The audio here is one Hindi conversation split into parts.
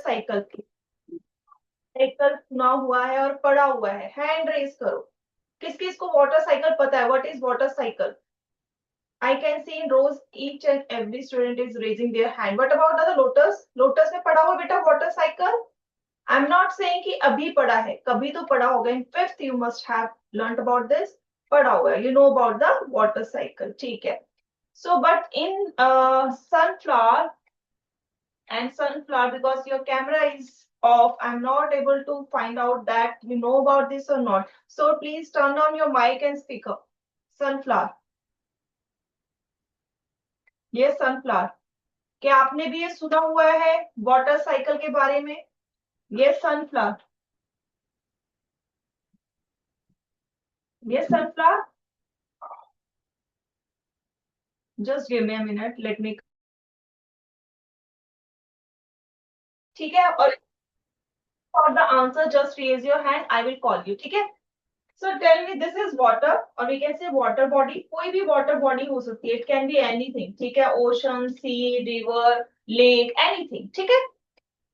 साइकिल की साइकिल सुना हुआ है और पढ़ा हुआ है? हैंड रेज करो। किस किस को वाटर साइकिल पता है? What is water cycle? I can see in rows each and every student is raising their hand. What about the lotus? Lotus में पढ़ा हुआ बेटा water cycle? I'm not saying कि अभी पढ़ा है, कभी तो पढ़ा होगा. In fifth you must have learnt about this. पढ़ा हुआ है. You know about the water cycle. ठीक है. So but in sunflower because your camera is off, I'm not able to find out that you know about this or not. So please turn on your mic and speak up. Sunflower. ये सनफ्लावर, क्या आपने भी ये सुना हुआ है वाटर साइकिल के बारे में? ये सनफ्लावर, ये sunflower. Just give me a minute, let me. ठीक है, और for the answer just raise your hand, I will call you. ठीक है. So tell me, this is water और we can say water body. कोई भी वाटर बॉडी हो सकती है. It can be anything. ठीक है, ocean, sea, river, lake, anything. ठीक है.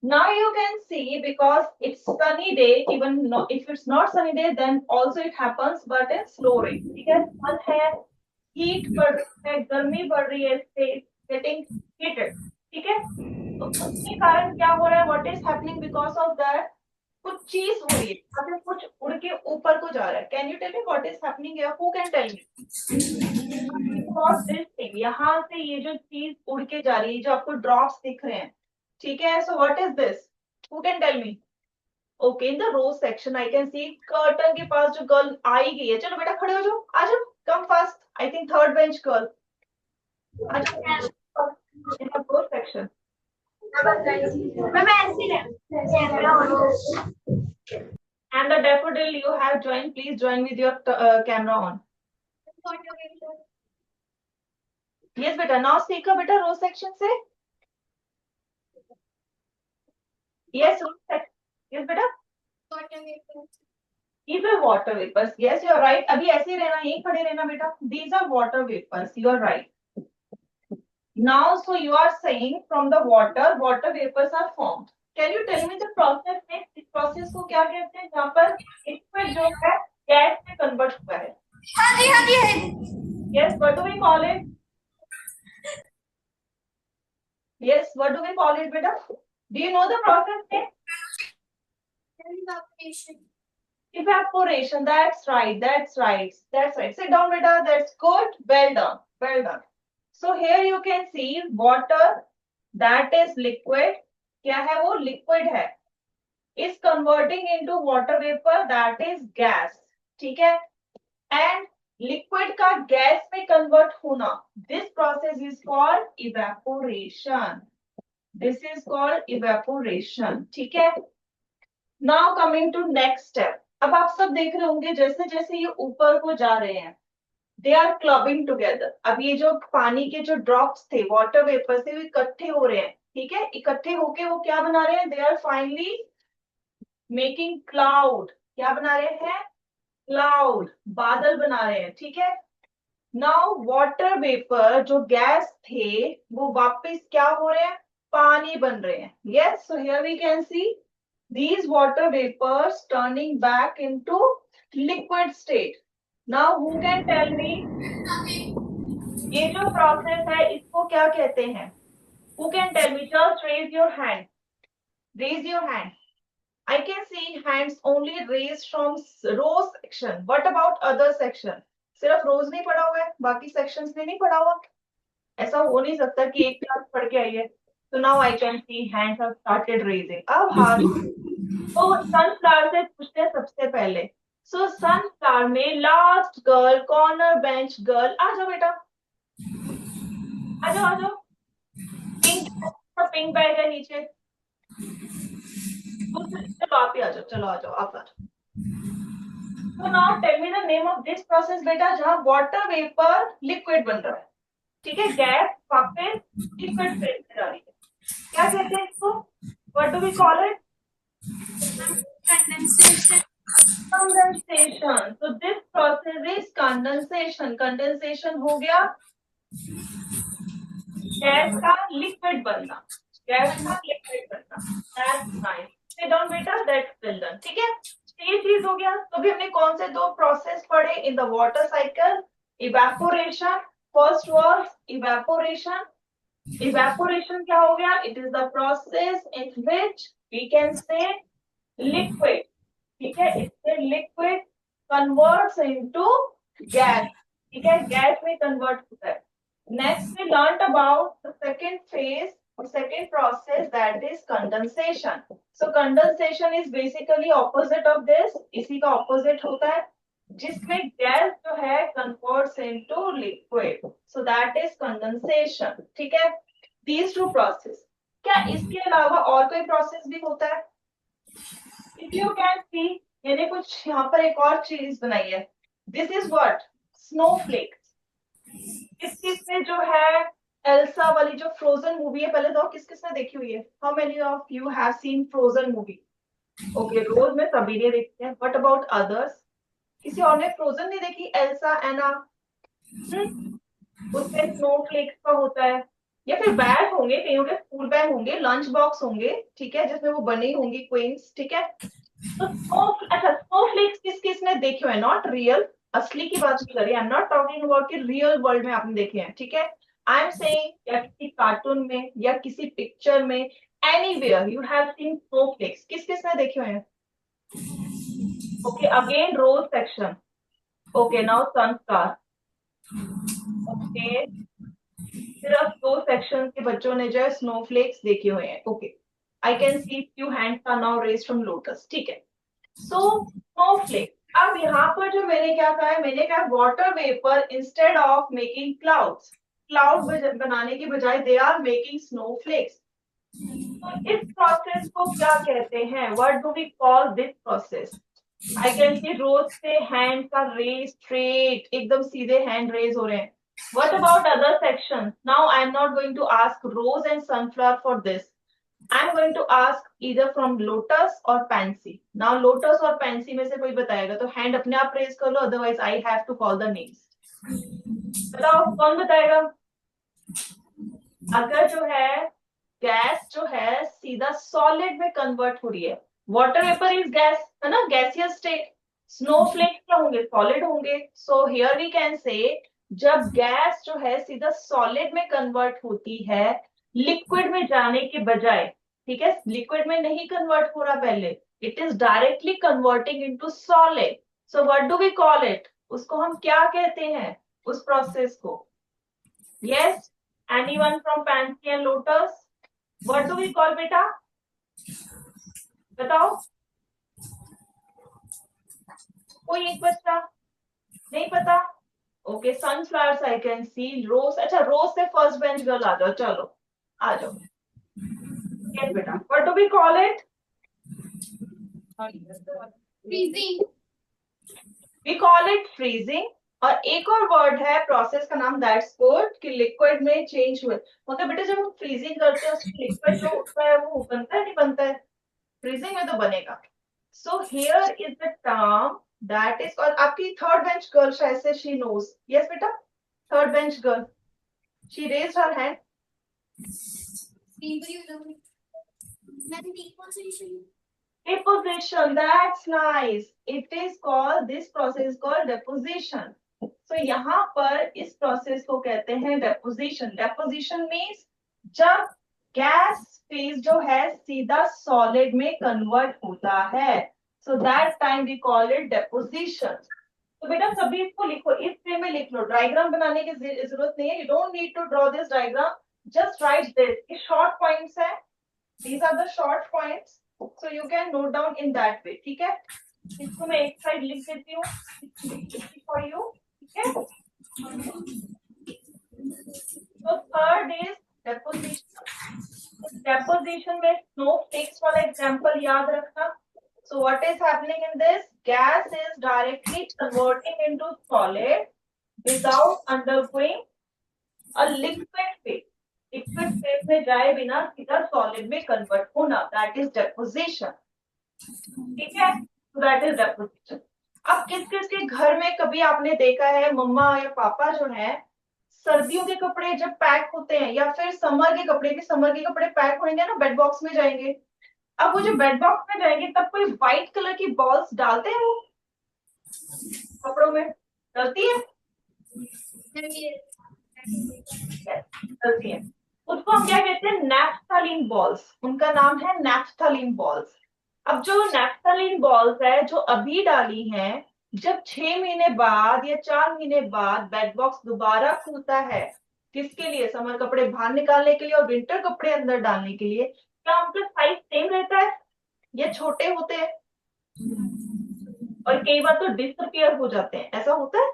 Now you can see because it's sunny day, even if it's not sunny day, then also it happens, but in slow rate. ठीक है, sun है, heat बढ़ रही है, गर्मी बढ़ रही है, getting heated. ठीक है, तो उसके कारण क्या हो रहा है? What is happening because of that? कुछ चीज हो रही है, मतलब कुछ उड़ के ऊपर को जा रहा है. Can you tell me what is happening here? Who can tell me? Because this thing, यहाँ से ये जो चीज उड़ के जा रही है, जो आपको ड्रॉप्स दिख रहे हैं. ठीक है, so what is this? Who can tell me? Okay, in the row section I can see curtain के पास जो गर्ल आई गई है. चलो बेटा खड़े हो जाओ, आ जाओ, come fast. I think third bench girl. आ जाओ in the row section. And the daffodil you have joined, please join with your camera on. Yes बेटा, now सीखा बेटा row section से. Yes, row section. Yes बेटा. These are water vapors. Yes, you are right. अभी ऐसे ही रहना, यहीं खड़े रहना बेटा. These are water vapors. You are right. Now, so you are saying from the water vapors are formed. Can you tell me the process में? इस process को क्या कहते हैं? जहाँ पर liquid जो है gas में convert हुआ है. हाँ जी. Yes, what do we call it? Yes, what do we call it, बेटा? Do you know the process में? Evaporation. That's right. That's right. That's right. Sit down, beta. That's good. Well done. Well done. So here you can see water that is liquid. क्या है वो? Liquid है. Is converting into water vapor that is gas. ठीक है. And liquid का gas में convert होना. This process is called evaporation. This is called evaporation. ठीक है. Now coming to next step. अब आप सब देख रहे होंगे जैसे जैसे ये ऊपर को जा रहे हैं, दे आर क्लबिंग टुगेदर. अब ये जो पानी के जो ड्रॉप्स थे, वाटर वेपर से, वो इकट्ठे हो रहे हैं. ठीक है, इकट्ठे होके वो क्या बना रहे हैं? They are finally making cloud. क्या बना रहे हैं? क्लाउड, बादल बना रहे हैं. ठीक है. नाउ वाटर वेपर जो गैस थे वो वापस क्या हो रहे हैं? पानी बन रहे हैं. Yes, so here we can see these water vapors turning back into liquid state. Now who can tell me ये जो process है इसको क्या कहते हैं? Who can tell me? Just raise your hand. Raise your hand. I can see hands only raised from row section. What about other section? सिर्फ rows नहीं पढ़ा हुआ है, बाकी sections में नहीं पढ़ा हुआ. ऐसा हो नहीं सकता कि एक क्लास पढ़ के आई है. So now I can see hands have started raising. अब हाँ, तो सनफ्लावर से पूछते हैं सबसे पहले. सो सनफ्लावर में last girl, corner bench girl, आ जाओ बेटा, आ जाओ, आ जाओ. पिंक बैग है नीचे. चलो आप ही आ जाओ, चलो आ जाओ, आप आ जाओ. तो now tell me the name of this process बेटा, जहां वाटर वेपर लिक्विड बन रहा है. ठीक है, गैस वापस लिक्विड फेज में जा रही है. क्या कहते हैं इसको? What do we call it? Condensation. So this process is condensation. Condensation हो गया गैस का लिक्विड बनना. गैस का लिक्विड करना, दैट्स नाइस। सिट डाउन बेटा, दैट्स वेल डन। ठीक है, तो ये चीज हो गया। तो भी हमने कौन से दो प्रोसेस पढ़े in the water cycle? Evaporation, first was evaporation. Evaporation क्या हो गया? It is the process in which we can say liquid, ठीक है, इससे लिक्विड कन्वर्ट्स इनटू गैस, ठीक है, गैस में कन्वर्ट होता है। Next we learn about the second phase और second process, that is condensation. So condensation is basically opposite of this, इसी का ऑपोजिट होता है, जिसमें गैस जो है converts into liquid, so that is condensation. ठीक है, दीज टू प्रोसेस। क्या इसके अलावा और कोई प्रोसेस भी होता है? इफ यू कैन सी, मैंने कुछ यहाँ पर एक और चीज बनाई है। This is what? स्नोफ्लेक। किस किस ने जो है एल्सा वाली जो फ्रोजन मूवी है, पहले तो किस किसने देखी हुई है? How many of you have seen Frozen movie? Okay, rose में सभी ने देखी है, बट अबाउट अदर्स? किसी और ने फ्रोजन नहीं देखी? एल्सा, एना? उसमें स्नोफ्लेक्स का होता है, या फिर बैग होंगे, कहीं के स्कूल बैग होंगे, लंच बॉक्स होंगे, ठीक है, जिसमें वो बनी होंगी क्वींस। ठीक है, तो अच्छा, स्नोफ्लेक्स किस किस ने देखे हुए? नॉट रियल, असली की बात नहीं कर रही, I am not talking about कि रियल वर्ल्ड में आपने देखे हैं। ठीक है, आई एम सेइंग या किसी कार्टून में या किसी पिक्चर में, anywhere you have scene snowflakes, किस किस ने देखे हुए हैं? ओके, अगेन रोज सेक्शन। ओके, नाउ संस्कार। ओके, सिर्फ दो सेक्शन के बच्चों ने जो है स्नोफ्लेक्स देखे हुए हैं। Okay, I can see few hands are now raised from Lotus. ठीक है, सो स्नोफ्लेक। अब यहाँ पर जो मैंने क्या कहा है, मैंने कहा water vapour instead of making clouds, cloud बनाने के बजाय दे आर मेकिंग स्नोफ्लेक्स। तो इस प्रोसेस को क्या कहते हैं? What do we call this process? I can see rose से हैंड का रेज स्ट्रेट, एकदम सीधे हैंड रेज हो रहे हैं। What about other sections? Now I am not going to ask Rose and Sunflower for this. I am going to ask either from Lotus or Pansy. Now Lotus और Pansy में से कोई बताएगा तो हैंड अपने आप रेज कर लो, otherwise I have to call the names. बताओ कौन बताएगा? अगर जो है गैस जो है सीधा सॉलिड में कन्वर्ट हो रही है, वाटर वेपर इज गैस, है ना, गैसियस स्टेट। स्नोफ्लेक्स क्या होंगे? सॉलिड होंगे। सो हियर वी कैन से जब गैस जो है सीधा सॉलिड में कन्वर्ट होती है, लिक्विड में जाने के बजाय, ठीक है, लिक्विड में नहीं कन्वर्ट हो रहा पहले, it is directly converting into solid. So what do we call it? उसको हम क्या कहते हैं उस प्रोसेस को? Yes, anyone from Pansy and Lotus? What do we call बेटा? बताओ, कोई एक बच्चा नहीं पता? Okay, sunflowers I can see, rose. अच्छा, रोज से फर्स्ट बेंच गर्ल आ जाओ, चलो आ जाओ। यस बेटा, what do we call it? freezing, we call it freezing. और एक और वर्ड है प्रोसेस का नाम, दैट्स गुड, कि लिक्विड में चेंज हुए। मतलब बेटा जब हम फ्रीजिंग करते हैं उसमें लिक्विड जो होता है वो बनता है नहीं बनता है? फ्रीजिंग में तो बनेगा। सो here is the term that is, और आपकी थर्ड बेंच गर्ल शायद से शी नोज। यस बेटा, third bench girl, she raised her hand. Deposition, that's nice. It is called, this process is called deposition. So यहाँ पर इस प्रोसेस को कहते हैं deposition. Deposition means जब गैस फेज जो है सीधा सॉलिड में कन्वर्ट होता है, so that time we call it deposition. तो बेटा सभी इसको लिखो, इस वे में लिख लो, डायग्राम बनाने की जरूरत नहीं है, you don't need to draw this diagram, just write this. ये short points है, these are the short points. So you can note down in that way. ठीक है, इसको मैं एक साइड लिख देती हूँ for you. ठीक है, तो थर्ड इज डेपोजिशन। डेपोजिशन में स्नोफ्लेक्स वाला एग्जांपल याद रखना। So what is happening in this? Gas is directly converting into solid without undergoing a liquid phase. Liquid phase में जाए बिना सीधा सॉलिड में कन्वर्ट होना, दैट इज डेपोजिशन। ठीक है, दैट इज डेपोजिशन। अब किस किस के घर में कभी आपने देखा है मम्मा या पापा जो है सर्दियों के कपड़े जब पैक होते हैं या फिर समर के कपड़े भी, समर के कपड़े पैक होंगे ना बेड बॉक्स में जाएंगे। अब वो जो बेड बॉक्स में जाएंगे तब कोई व्हाइट कलर की बॉल्स डालते हैं वो कपड़ों में, डलती है? डलती है। उसको हम क्या कहते हैं, नैफ्थलीन बॉल्स, उनका नाम है नैफ्थलीन बॉल्स। अब जो नैफ्थलीन बॉल्स है जो अभी डाली हैं, जब 6 महीने बाद या 4 महीने बाद बेड बॉक्स दोबारा खुलता है, किसके लिए, समर कपड़े बाहर निकालने के लिए और विंटर कपड़े अंदर डालने के लिए, क्या उनका साइज सेम रहता है या छोटे होते हैं? और कई बार तो डिसअपियर हो जाते हैं, ऐसा होता है?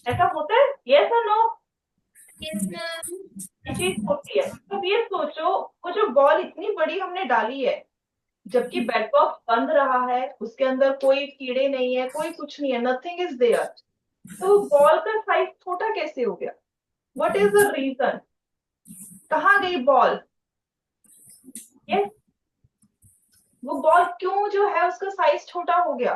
ऐसा होता है, यस और नो? चीज होती है। तो ये सोचो, वो जो बॉल इतनी बड़ी हमने डाली है, जबकि बेड बॉक्स बंद रहा है, उसके अंदर कोई कीड़े नहीं है, कोई कुछ नहीं है, नथिंग इज देयर, तो बॉल का साइज छोटा कैसे हो गया? What is the reason? कहाँ गई बॉल? यस, वो बॉल क्यों जो है उसका साइज छोटा हो गया?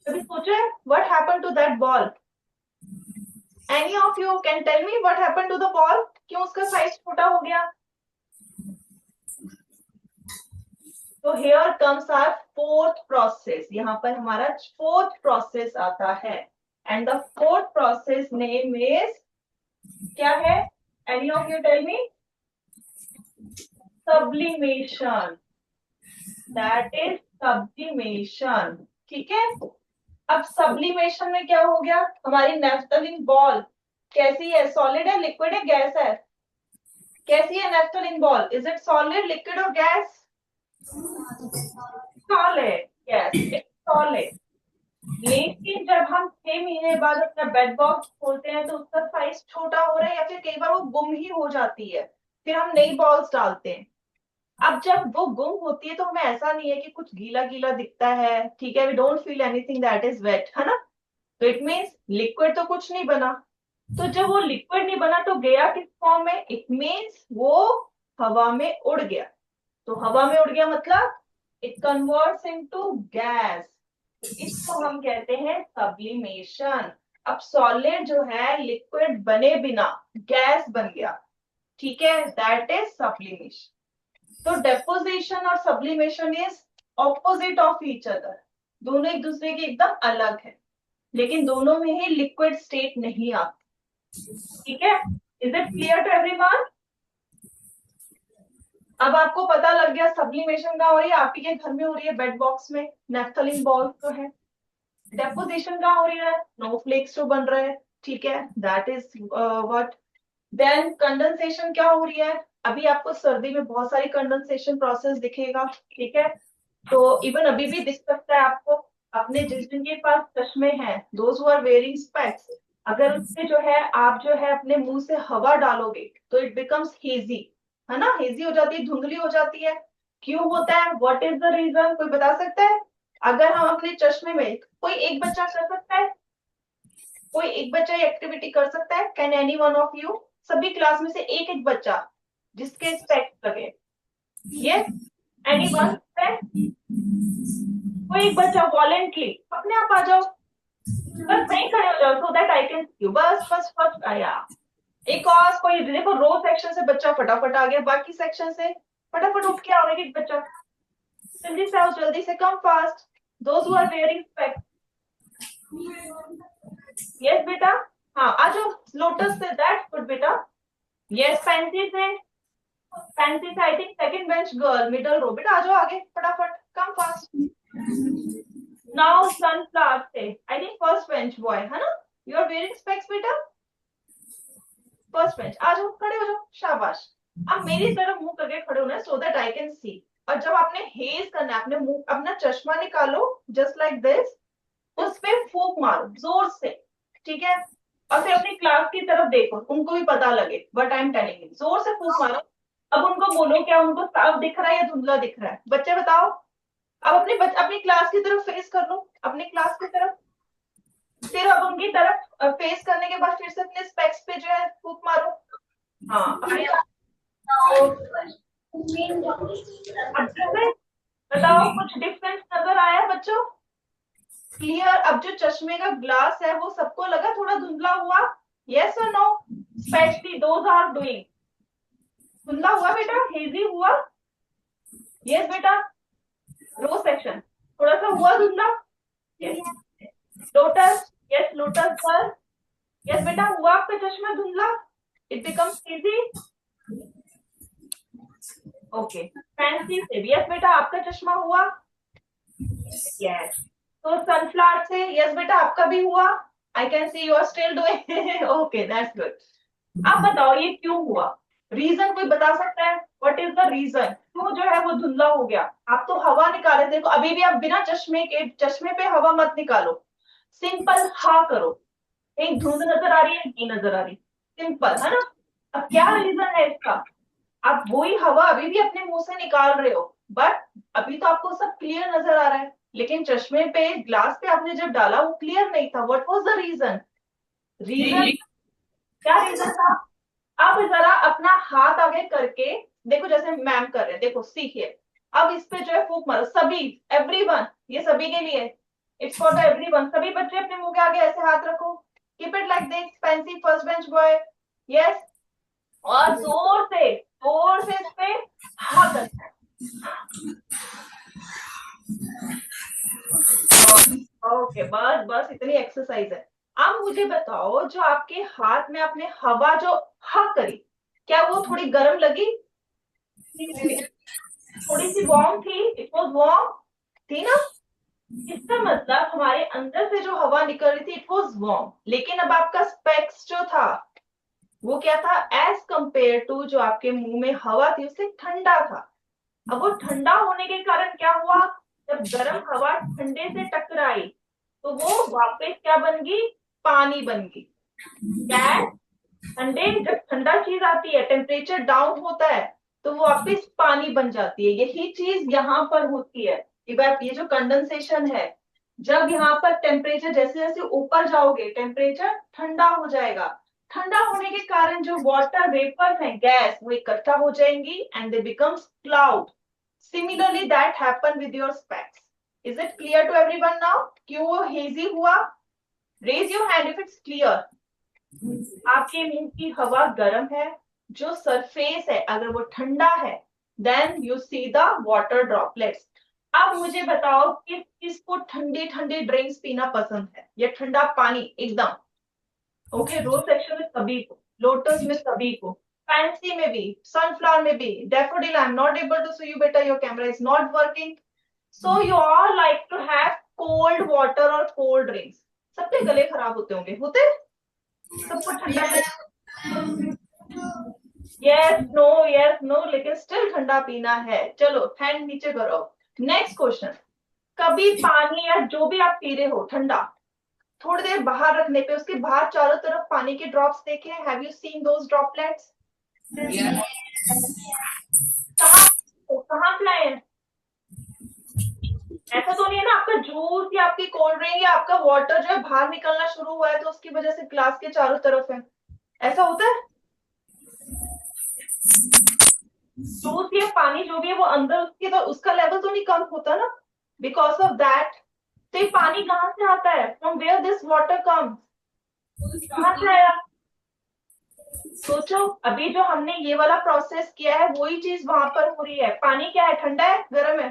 कभी सोचा है what happened to that ball? Any of you can tell me what happened to the ball? क्यों उसका साइज छोटा हो गया? तो here comes our fourth process, यहाँ पर हमारा फोर्थ प्रोसेस आता है, and the fourth process name is क्या है? Any of you tell me? Sublimation, that is sublimation. ठीक है, अब सब्लिमेशन में क्या हो गया, हमारी नैफ्थलीन बॉल कैसी है, सॉलिड है, लिक्विड है, गैस है? कैसी है naphthalene ball, is it solid, liquid और gas? Solid, yes it's solid. लेकिन जब हम 6 महीने बाद अपना बेड बॉक्स खोलते हैं तो उसका साइज छोटा हो रहा है या फिर कई बार वो गुम ही हो जाती है, फिर हम नई बॉल्स डालते हैं। अब जब वो गुम होती है तो हमें ऐसा नहीं है कि कुछ गीला गीला दिखता है, ठीक है, we don't feel anything that is wet, है ना? तो इट मीन्स लिक्विड तो कुछ नहीं बना। तो जब वो लिक्विड नहीं बना तो गया किस फॉर्म में, इट मीन्स वो हवा में उड़ गया। तो हवा में उड़ गया मतलब इट कन्वर्ट्स इनटू गैस, इसको हम कहते हैं सब्लिमेशन। अब सॉलिड जो है लिक्विड बने बिना गैस बन गया, ठीक है, दैट इज सब्लिमेशन। तो डेपोजिशन और sublimation is opposite of each other, दोनों एक दूसरे के एकदम अलग है, लेकिन दोनों में ही लिक्विड स्टेट नहीं आती। ठीक है, is it clear to everyone? अब आपको पता लग गया सब्लिमेशन कहाँ हो रही है, आप ही के घर में हो रही है, बेड बॉक्स में नैफ्थलीन बॉल तो है। डेपोजिशन कहाँ हो रही है, स्नोफ्लेक्स जो बन रहे हैं, ठीक है, that is what. Then condensation क्या हो रही है, अभी आपको सर्दी में बहुत सारी कंडेंसेशन प्रोसेस दिखेगा, ठीक है, तो इवन अभी भी दिख सकता है आपको। अपने जिस जिनके पास चश्मे हैं, those who are wearing specs, अगर उससे जो है आप जो है अपने मुंह से हवा डालोगे तो इट बिकम्स हेजी, है ना, हेजी हो जाती है, धुंधली हो जाती है। क्यों होता है, व्हाट इज द रीजन, कोई बता सकता है? अगर हम अपने चश्मे में, कोई एक बच्चा कर सकता है, कोई एक बच्चा ये एक्टिविटी कर सकता है, can any one of you, सभी क्लास में से एक एक बच्चा जिसके स्पेक्स लगे, यस, एनी वन? कोई एक बच्चा वॉलेंटली अपने आप आ जाओ, बस वहीं खड़े हो जाओ so that I can see you, बस बस फर्स्ट आया। एक और कोई देखो, रो सेक्शन से बच्चा फटाफट आ गया, बाकी सेक्शन से फटाफट उठ के आओ, एक बच्चा जल्दी से आओ, जल्दी से, come fast, those who are wearing specs. Yes बेटा, हाँ आ जाओ, लोटस से, दैट्स गुड बेटा। यस फैंसी से, फैंसी से I think second bench girl, middle row, बेटा आ जाओ आगे फटाफट, कम फास्ट। नाउ सनफ्लावर से I think first bench boy, है ना, यू आर वेयरिंग स्पेक्स बेटा, फर्स्ट बेंच, आ जाओ खड़े हो जाओ, शाबाश। अब मेरी तरफ मुंह करके खड़े होना है सो दैट आई कैन सी। और जब आपने हेज करना है, अपने मुंह, अपना चश्मा निकालो जस्ट लाइक दिस, उस पे फूंक मारो जोर से, ठीक है, और फिर अपनी क्लास की तरफ देखो, उनको भी पता लगे but I am telling you, जोर से फूंक मारो। अब उनको बोलो क्या उनको साफ दिख रहा है या धुंधला दिख रहा है, बच्चे बताओ। अब अपनी क्लास की तरफ फेस कर लो, अपनी क्लास की तरफ, फिर अब उनकी तरफ फेस करने के बाद फिर से अपने स्पेक्स पे जो है फूंक मारो। हाँ आया, तो अब जैसे बताओ कुछ डिफरेंस नजर आया बच्चों? क्लियर? अब जो चश्मे का ग्लास है वो सबको लगा थोड़ा धुंधला हुआ? यस और no? Specially those are doing. धुंधला हुआ बेटा? हेजी हुआ? यस बेटा? रो सेक्शन थोड़ा सा हुआ धुंधला? यस। लोटस? यस लोटस पर? यस बेटा, हुआ आपका चश्मा धुंधला? It becomes hazy? Okay. Fancy से भी? यस बेटा, आपका चश्मा हुआ? यस। तो सनफ्लावर से? यस बेटा, आपका भी हुआ? I can see you are still doing. Okay, that's good. आप बताओ ये क्यों हुआ? रीजन कोई बता सकता है? व्हाट इज द रीजन क्यों जो है वो धुंधला हो गया? आप तो हवा निकाले, देखो अभी भी आप बिना चश्मे के, चश्मे पे हवा मत निकालो, सिंपल हा करो। एक धुंध नजर आ रही है, नहीं नजर आ रही? सिंपल है ना? अब क्या रीजन है इसका? आप वही हवा अभी भी अपने मुंह से निकाल रहे हो, बट अभी तो आपको सब क्लियर नजर आ रहा है, लेकिन चश्मे पे, ग्लास पे आपने जब डाला वो क्लियर नहीं था। What was the reason? Reason क्या रीजन था? अब जरा अपना हाथ आगे करके देखो, जैसे मैम कर रहे हैं, देखो सीखिए। अब इस पे जो है फूंक मारो, सभी, एवरीवन, ये सभी के लिए, इट्स फॉर द एवरीवन। सभी बच्चे अपने मुंह के आगे ऐसे हाथ रखो, keep it like this, fancy first bench boy. Yes. और जोर से इस पे हा करना है। ओके, बस बस इतनी एक्सरसाइज है। अब मुझे बताओ, जो आपके हाथ में आपने हवा जो हा करी, क्या वो थोड़ी गर्म लगी? थोड़ी सी वार्म थी? इट वाज वार्म, थी ना? इसका मतलब हमारे अंदर से जो हवा निकल रही थी, इट वाज वार्म, लेकिन अब आपका स्पेक्स जो था वो क्या था? एज कंपेयर टू जो आपके मुंह में हवा थी उससे ठंडा था। अब वो ठंडा होने के कारण क्या हुआ? जब गर्म हवा ठंडे से टकराई तो वो वापस क्या बन गई? पानी बन गई। गैस ठंडे, जब ठंडा चीज आती है, टेम्परेचर डाउन होता है, तो वो वापस पानी बन जाती है। यही चीज यहाँ पर होती है। ये जो कंडेंसेशन है, जब यहाँ पर टेम्परेचर जैसे जैसे ऊपर जाओगे, टेम्परेचर ठंडा हो जाएगा। ठंडा होने के कारण जो वाटर वेपर्स हैं, गैस, वो इकट्ठा हो जाएंगी and they becomes cloud. Similarly that happen with your specs. Is it clear to everyone now? क्यों वो हेजी हुआ? Raise your hand if it's clear. आपके मुंह की हवा गर्म है, जो सरफेस है अगर वो ठंडा है, then you see the water droplets. अब मुझे बताओ कि किसको ठंडी ठंडी ड्रिंक्स पीना पसंद है, या ठंडा पानी एकदम? ओके, रोज सेक्शन में सभी को, लोटस में सभी को, फैंसी में भी, सनफ्लावर में भी, daffodil. I am not able to see you बेटा, your camera is not working. So you all like to have cold water और कोल्ड ड्रिंक्स। सबके गले खराब होते हैं? सबको ठंडा? यस नो, लेकिन स्टिल ठंडा पीना है। चलो हैंड नीचे करो। Next question. कभी पानी या जो भी आप पी रहे हो ठंडा, थोड़ी देर बाहर रखने पे उसके बाहर चारों तरफ पानी के ड्रॉप्स देखे? Have you seen those droplets? कहाँ? कहाँ पे आए हैं? ऐसा तो नहीं है ना आपका जूस या आपकी कोल्ड ड्रिंक या आपका वाटर जो है बाहर निकलना शुरू हुआ है तो उसकी वजह से ग्लास के चारों तरफ है? ऐसा होता है? जूस या पानी जो भी है वो अंदर उसके, तो उसका लेवल तो नहीं कम होता ना, बिकॉज ऑफ दैट। तो ये पानी कहाँ से आता है? From where this water comes? कहाँ से आया? सोचो, अभी जो हमने ये वाला प्रोसेस किया है वही चीज वहां पर हो रही है। पानी क्या है? ठंडा है गर्म है?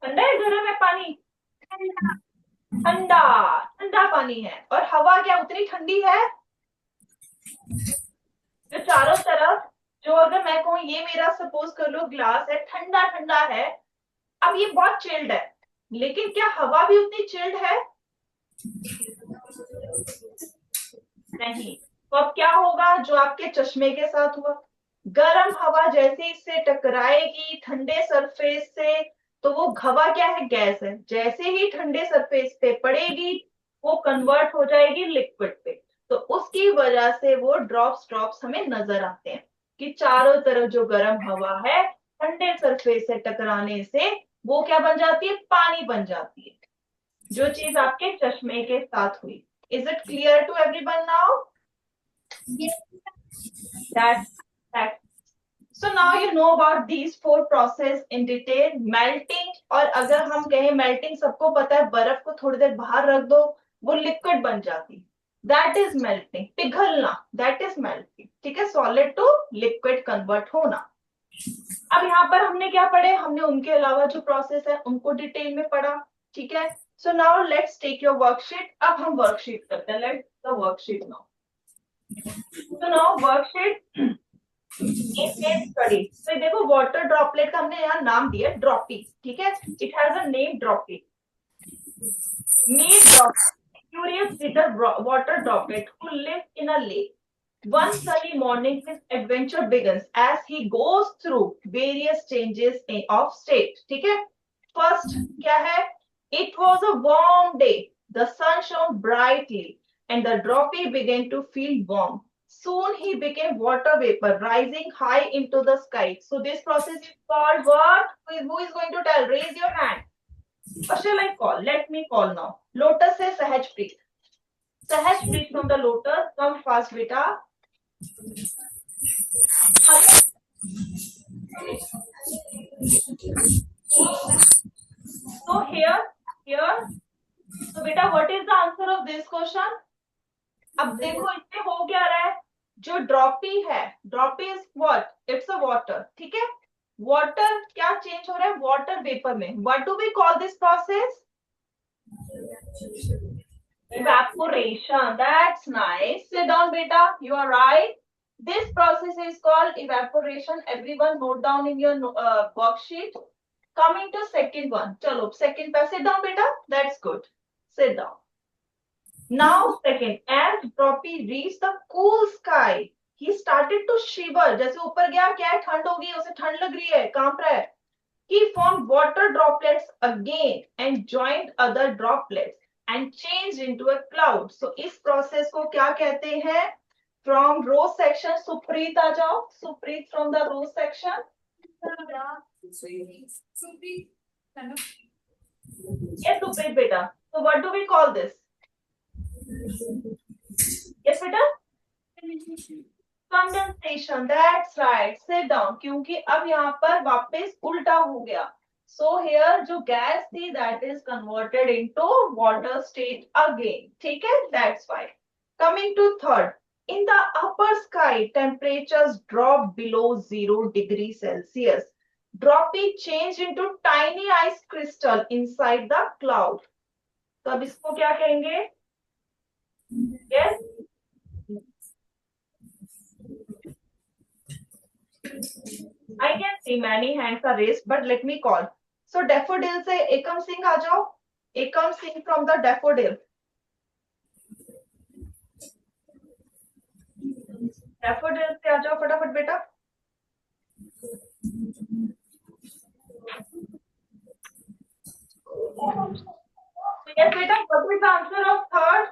ठंडा है गर्म है पानी? ठंडा। ठंडा पानी है। और हवा क्या उतनी ठंडी है? जो चारों तरफ, जो अगर मैं कहूँ ये मेरा सपोज कर लो ग्लास है, ठंडा ठंडा है, अब ये बहुत चिल्ड है, लेकिन क्या हवा भी उतनी चिल्ड है? नहीं। तो अब क्या होगा जो आपके चश्मे के साथ हुआ? गर्म हवा जैसे इससे टकराएगी ठंडे सरफेस से, तो वो हवा क्या है? गैस है। जैसे ही ठंडे सरफेस पे पड़ेगी वो कन्वर्ट हो जाएगी लिक्विड पे। तो उसकी वजह से वो ड्रॉप्स ड्रॉप्स हमें नजर आते हैं कि चारों तरफ जो गर्म हवा है ठंडे सरफेस से टकराने से वो क्या बन जाती है? पानी बन जाती है। जो चीज आपके चश्मे के साथ हुई। Is it clear to everyone now? That that So now you know about these four process in detail. Melting, और अगर हम कहें melting, सबको पता है बर्फ को थोड़ी देर बाहर रख दो वो लिक्विड बन जाती, दैट इज मेल्टिंग. पिघलना, दैट इज मेल्टिंग. ठीक है, सॉलिड टू लिक्विड कन्वर्ट होना. अब यहाँ पर हमने क्या पढ़े, हमने उनके अलावा जो प्रोसेस है उनको डिटेल में पढ़ा. ठीक है, so now let's take your worksheet. अब हम वर्कशीट करते हैं. Let's the worksheet now. तो नाउ वर्कशीट स्टडी. तो देखो वाटर ड्रॉपलेट का हमने यहाँ नाम दिया ड्रॉपी. ठीक है, it has a name Droppy. Meet drop, curious little water droplet who lives in a lake. One sunny morning, his adventure begins as he goes through various changes of state. ठीक है, first क्या है? It was a warm day. The sun shone brightly, and the droppy began to feel warm. Soon he became water vapor rising high into the sky. So this process is called what? Who is going to tell? Raise your hand. Or shall I call? Let me call now. Lotus से Sahajpreet. Sahajpreet from the Lotus, come fast beta. So here, so beta, what is the answer of this question? अब देखो इसमें हो क्या रहा है, जो ड्रॉपी है, Droppy is what? It's a water. ठीक है, वाटर क्या चेंज हो रहा है? वाटर वेपर में. What do we call this process? Evaporation. That's nice. Sit down beta, you are right. This process is called evaporation. Everyone note down in your worksheet. Coming to second one. Chalo, second pa sit down beta. That's good. Sit down. Now second, as Droppy reached the cool sky, he started to shiver. जैसे ऊपर गया क्या है, ठंड हो गई, उसे ठंड लग रही है, कांप रहा है. He formed water droplets again and joined other droplets and changed into a cloud. So इस process को क्या कहते हैं? From row section, सुप्रीत आ जाओ. Supreet from the row section. Yes, Supreet beta. So what do we call this? Yes beta. Condensation. That's right. Sit down. क्योंकि अब यहाँ पर वापस उल्टा हो गया. So here जो gas थी, that is converted into water state again. ठीक है? That's why. Coming to third. In the upper sky, temperatures drop below 0 degrees Celsius. Droppy changed into tiny ice crystal inside the cloud. तो अब इसको क्या कहेंगे? Yes. I can see many hands are raised, but let me call. So daffodil से एकम सिंह आ जाओ. एकम Singh from the daffodil. daffodil से आ जाओ फटाफट बेटा. Yes बेटा, what is the answer of third?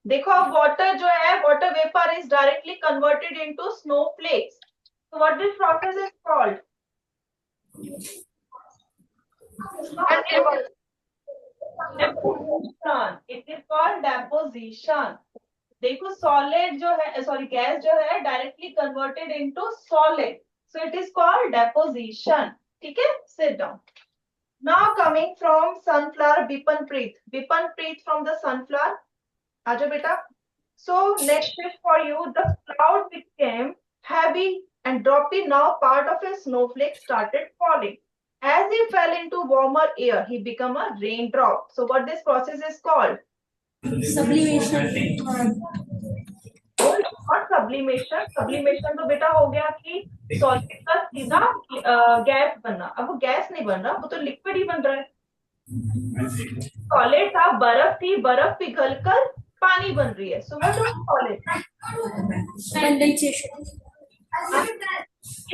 देखो अब वाटर जो है, water vapour is directly converted into snowflakes. So what this process is called? Deposition. It is called deposition. देखो सॉलिड जो है, सॉरी गैस जो है directly converted into solid, so it is called deposition. ठीक है, sit down. Now coming from sunflower, Bipanpreet. Bipanpreet from the sunflower, आ जाओ बेटा. So next is for you. The cloud became heavy and droppy. Now part of a snowflake started falling. As he fell into warmer air, he became a raindrop. So what this process is called? Sublimation. Not sublimation. Sublimation तो बेटा हो गया कि सॉलिड का सीधा गैस बनना. अब वो गैस नहीं बन रहा, वो तो लिक्विड ही बन रहा है. सॉलिड था, बर्फ थी, बर्फ पिघलकर पानी बन रही है. So what is solid? Condensation.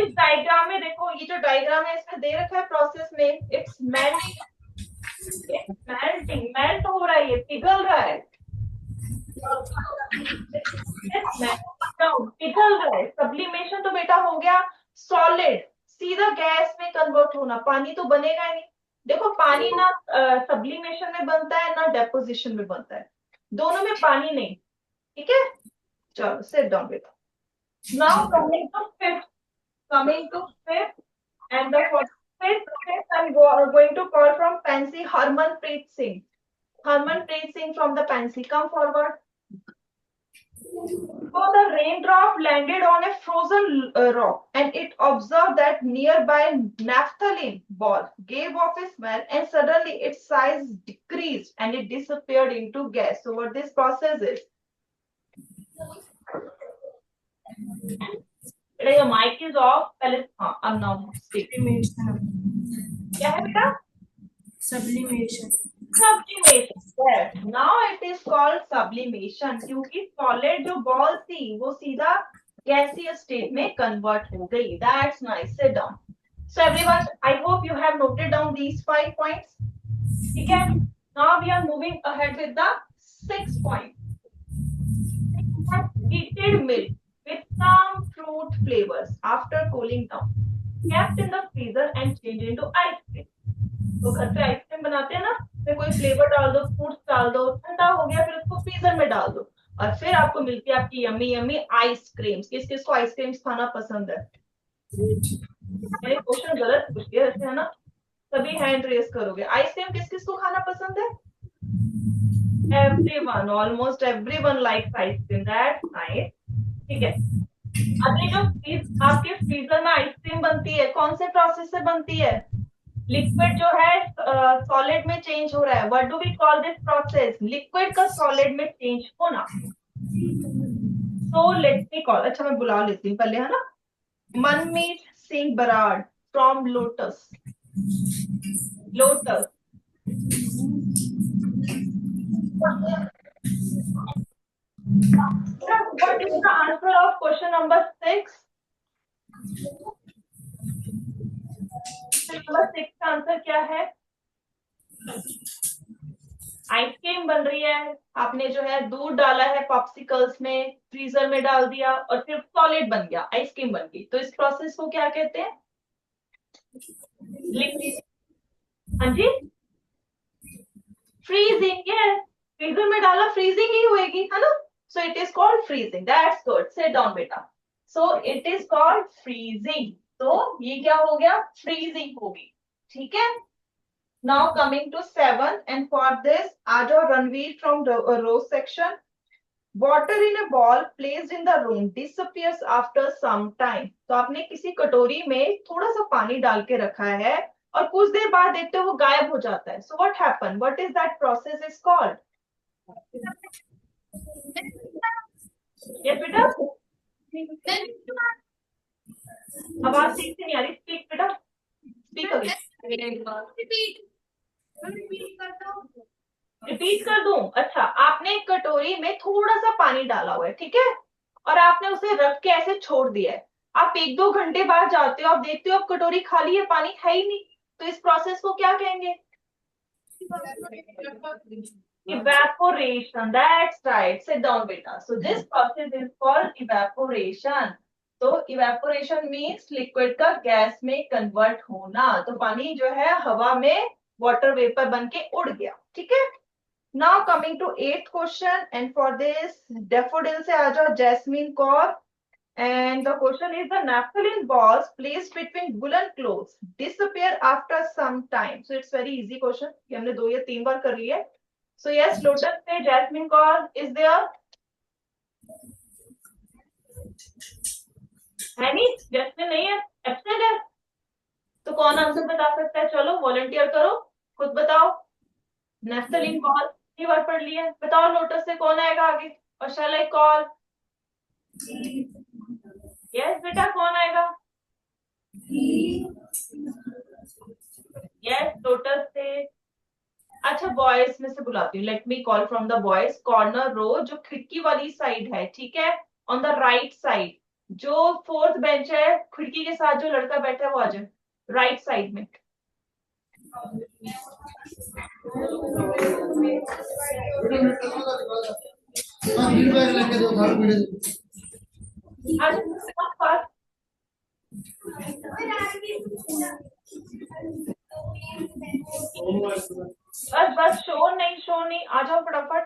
इस डायग्राम में देखो, ये जो डायग्राम है इसमें दे रखा है प्रोसेस में, इट्स मेल्टिंग. मेल्ट हो रहा है, ये पिघल रहा है. पिघल रहा है. सब्लिमेशन तो बेटा हो गया सॉलिड सीधा गैस में कन्वर्ट होना. पानी तो बनेगा ही नहीं. देखो पानी ना सब्लिमेशन में बनता है ना डेपोजिशन में बनता है, दोनों में पानी नहीं. ठीक है, चलो सिट डाउन बेटा. Now coming to fifth. Coming to fifth, and the fifth I'm going to call from Pansy Harmanpreet Singh. Harmanpreet Singh from the Pansy, come forward. So the raindrop landed on a frozen rock, and it observed that nearby naphthalene ball gave off a smell, and suddenly its size decreased and it disappeared into gas. So what this process is? Your mic is off. पहले अब now sublimation. क्या है बेटा? Sublimation. Sublimation. Yes. Now it is called sublimation क्योंकि solid जो ball थी वो सीधा gaseous state में convert हो गई. That's nice. Sit down. So everyone, I hope you have noted down these 5 points. ठीक है? Now we are moving ahead with the 6th point. Heated milk with some fruit flavors after cooling down, kept in the freezer and changed into ice cream. तो घर पे आइसक्रीम बनाते हैं ना, फिर कोई फ्लेवर डाल दो, फ्रूट्स डाल दो, ठंडा हो गया फिर उसको फ्रीजर में डाल दो और फिर आपको मिलती है आपकी यम्मी यम्मी आइसक्रीम्स. किस किस को आइसक्रीम्स खाना पसंद है? मैंने क्वेश्चन गलत पूछ दिया वैसे है ना, सभी हैंड रेस करोगे. आइसक्रीम किस किस को खाना पसंद है? Everyone, almost everyone likes ice cream. That's nice. ठीक है. अब ये जो आपके फ्रीजर में आइसक्रीम बनती है कौन से प्रोसेस से बनती है? लिक्विड जो है सॉलिड में चेंज हो रहा है. What do we call this process? Liquid का सॉलिड में चेंज होना. So let me call. अच्छा मैं बुला लेती हूँ पहले है ना. Manmeet Singh Brar from lotus. Lotus. What is the answer of question number 6? Number 6 का आंसर क्या है? आइसक्रीम बन रही है, आपने जो है दूध डाला है पॉप्सिकल्स में, फ्रीजर में डाल दिया और फिर सॉलिड बन गया, आइसक्रीम बन गई. तो इस प्रोसेस को क्या कहते हैं? हाँ जी, फ्रीजिंग. यस, फ्रीजर में डाला फ्रीजिंग ही होगी है ना. So it is called freezing. That's good. Sit down बेटा. So it is called freezing. तो ये क्या हो गया? फ्रीजिंग होगी. ठीक है. Now coming to 7, and for this, Ajo Ranveer from the Rose section. Water in a ball placed in the room disappears after some time. तो आपने किसी कटोरी में थोड़ा सा पानी डाल के रखा है और कुछ देर बाद देखते हो वो गायब हो जाता है. So what happened? What is that process is called? Yes बेटा. आवाज ठीक से नहीं आ रही. Speak बेटा. Speak again. रिपीट कर दूं? अच्छा, आपने एक कटोरी में थोड़ा सा पानी डाला हुआ है, ठीक है, और आपने उसे रख के ऐसे छोड़ दिया है. आप 1-2 घंटे बाद जाते हो, आप देखते हो अब कटोरी खाली है, पानी है ही नहीं. तो इस प्रोसेस को क्या कहेंगे? Evaporation. That's right. Sit down, beta. So this process is called evaporation. तो evaporation means liquid का गैस में कन्वर्ट होना. तो पानी जो है हवा में वाटर वेपर बन के उड़ गया. ठीक है. Now coming to 8th question, and for this daffodil से आ जाओ Jasmine Kaur. And the question is, the naphthalene balls placed between woolen clothes disappear after some time. So it's very easy question. ये हमने 2 या 3 बार कर लिया है. So yes, Lotus से Jasmine Kaur is there? है नहीं? Jasmine नहीं है? Absent है? तो कौन आंसर बता सकता है? चलो वॉलंटियर करो, खुद बताओ. नेफ्थलीन बॉल की बार पढ़ लिया है. बताओ लोटस से कौन आएगा आगे? और शैल आई कॉल? यस बेटा, कौन आएगा? यस, लोटस से. अच्छा, बॉयज में से बुलाती हूँ. Let me call from the boys. Corner row, जो खिड़की वाली साइड है, ठीक है, ऑन द राइट साइड. जो 4th बेंच है, खिड़की के साथ जो लड़का बैठा है वो आ जाए राइट साइड में. बस शोर नहीं, आ जाओ फटाफट.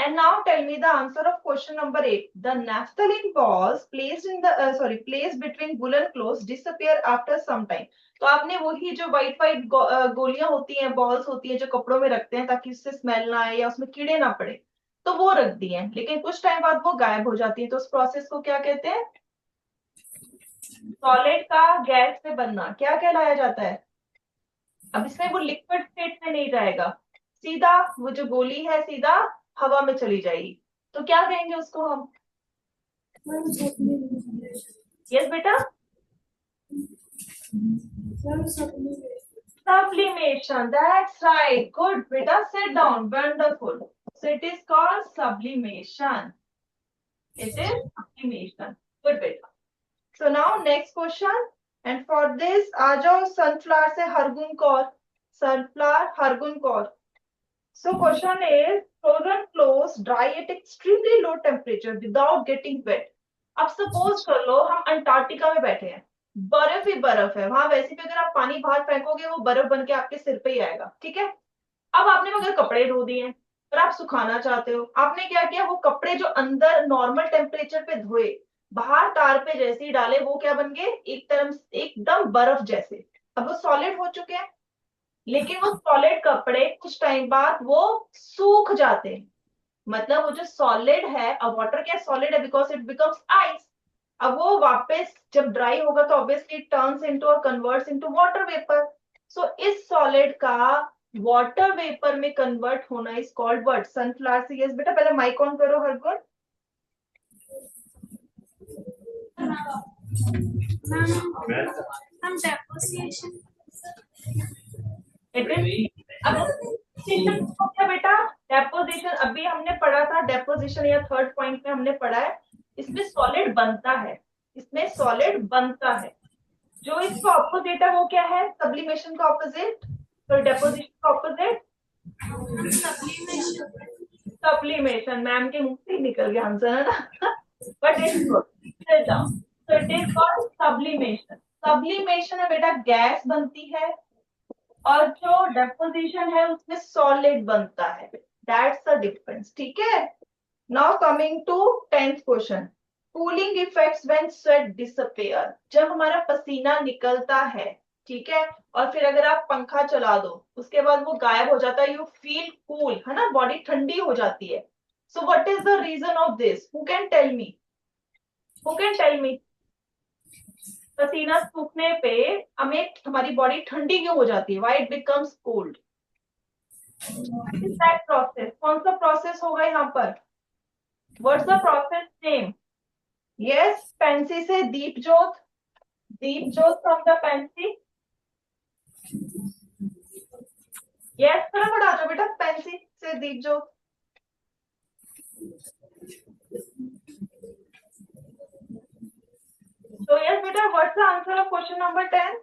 And now tell me the answer of question number 8. The naphthalene balls placed in the placed between woolen clothes disappear after some time. तो आपने वही जो व्हाइट व्हाइट गोलियां होती हैं, बॉल्स होती हैं, जो कपड़ों में रखते हैं ताकि उससे स्मेल ना आए या उसमें कीड़े ना पड़े, तो वो रख दी हैं, लेकिन कुछ टाइम बाद वो गायब हो जाती है, तो उस प्रोसेस को क्या कहते हैं? सॉलिड का गैस में बनना क्या कहलाया जाता है? अब इसमें वो लिक्विड स्टेट में नहीं जाएगा, सीधा वो जो गोली है सीधा हवा में चली जाएगी, तो क्या कहेंगे उसको हम? यस बेटा, sublimation. That's right. Good beta, sit down. Wonderful. So it is called sublimation. It is sublimation. Good beta. So now next question. And for this, आ जाओ sunflower से Hargun Kaur. Sunflower Hargun Kaur. So question is, frozen clothes dry at extremely low temperature without getting wet. अब सपोज कर लो हम अंटार्कटिका में बैठे हैं, बर्फ ही बर्फ है वहां, वैसे भी अगर आप पानी बाहर फेंकोगे वो बर्फ बन के आपके सिर पे ही आएगा, ठीक है? अब आपने मगर कपड़े धो दिए हैं और आप सुखाना चाहते हो, आपने क्या किया, वो कपड़े जो अंदर नॉर्मल टेम्परेचर पे धोए, बाहर तार पे जैसे ही डाले वो क्या बन गए, एक तरफ एकदम बर्फ जैसे, अब वो सॉलिड हो चुके हैं। लेकिन वो सॉलिड कपड़े कुछ टाइम बाद वो सूख जाते हैं, मतलब वो जो सॉलिड है, अब वाटर क्या सॉलिड है बिकॉज इट बिकम्स आइस, अब वो वापस जब ड्राई होगा तो ऑब्वियसली टर्न्स इनटू और कन्वर्ट्स इनटू वाटर वेपर। सो इस सॉलिड का वाटर वेपर में कन्वर्ट होना इज कॉल्ड व्हाट? सनफ्लावर से। यस बेटा, पहले माइक ऑन करो हर गुण। बेटा डेपोजिशन अभी हमने पढ़ा था, डेपोजिशन या थर्ड पॉइंट में हमने पढ़ा है, इसमें सॉलिड बनता है, इसमें सॉलिड बनता है, जो इसका ऑपोजिट है वो क्या है? सब्लिमेशन का ऑपोजिट, तो डेपोजिशन का ऑपोजिट सब्लिमेशन। मैम के मुंह से निकल गया आंसर, है ना? But it's good, so it is called sublimation. Sublimation में बेटा गैस बनती है और जो डेपोजिशन है उसमें सॉलिड बनता है, दैट्स द डिफरेंस, ठीक है? Now coming to 10th question, cooling effects when sweat disappear. जब हमारा पसीना निकलता है, ठीक है, और फिर अगर आप पंखा चला दो उसके बाद वो गायब हो जाता है, यू फील कूल, है ना, बॉडी ठंडी हो जाती है। So what is the reason of this? Who can tell me? Who can tell me? पसीना सूखने पे हमें हमारी बॉडी ठंडी क्यों हो जाती है? Why it becomes cold? Is that process? कौन सा प्रोसेस होगा यहाँ पर? What's the process name? Yes, Pence से दीप ज्योत, दीप ज्योत फ्रॉम द पेंसी। यस, फटाफट आ जाओ बेटा, पेंसी से दीप ज्योत। So yes beta, what's the answer of question number 10?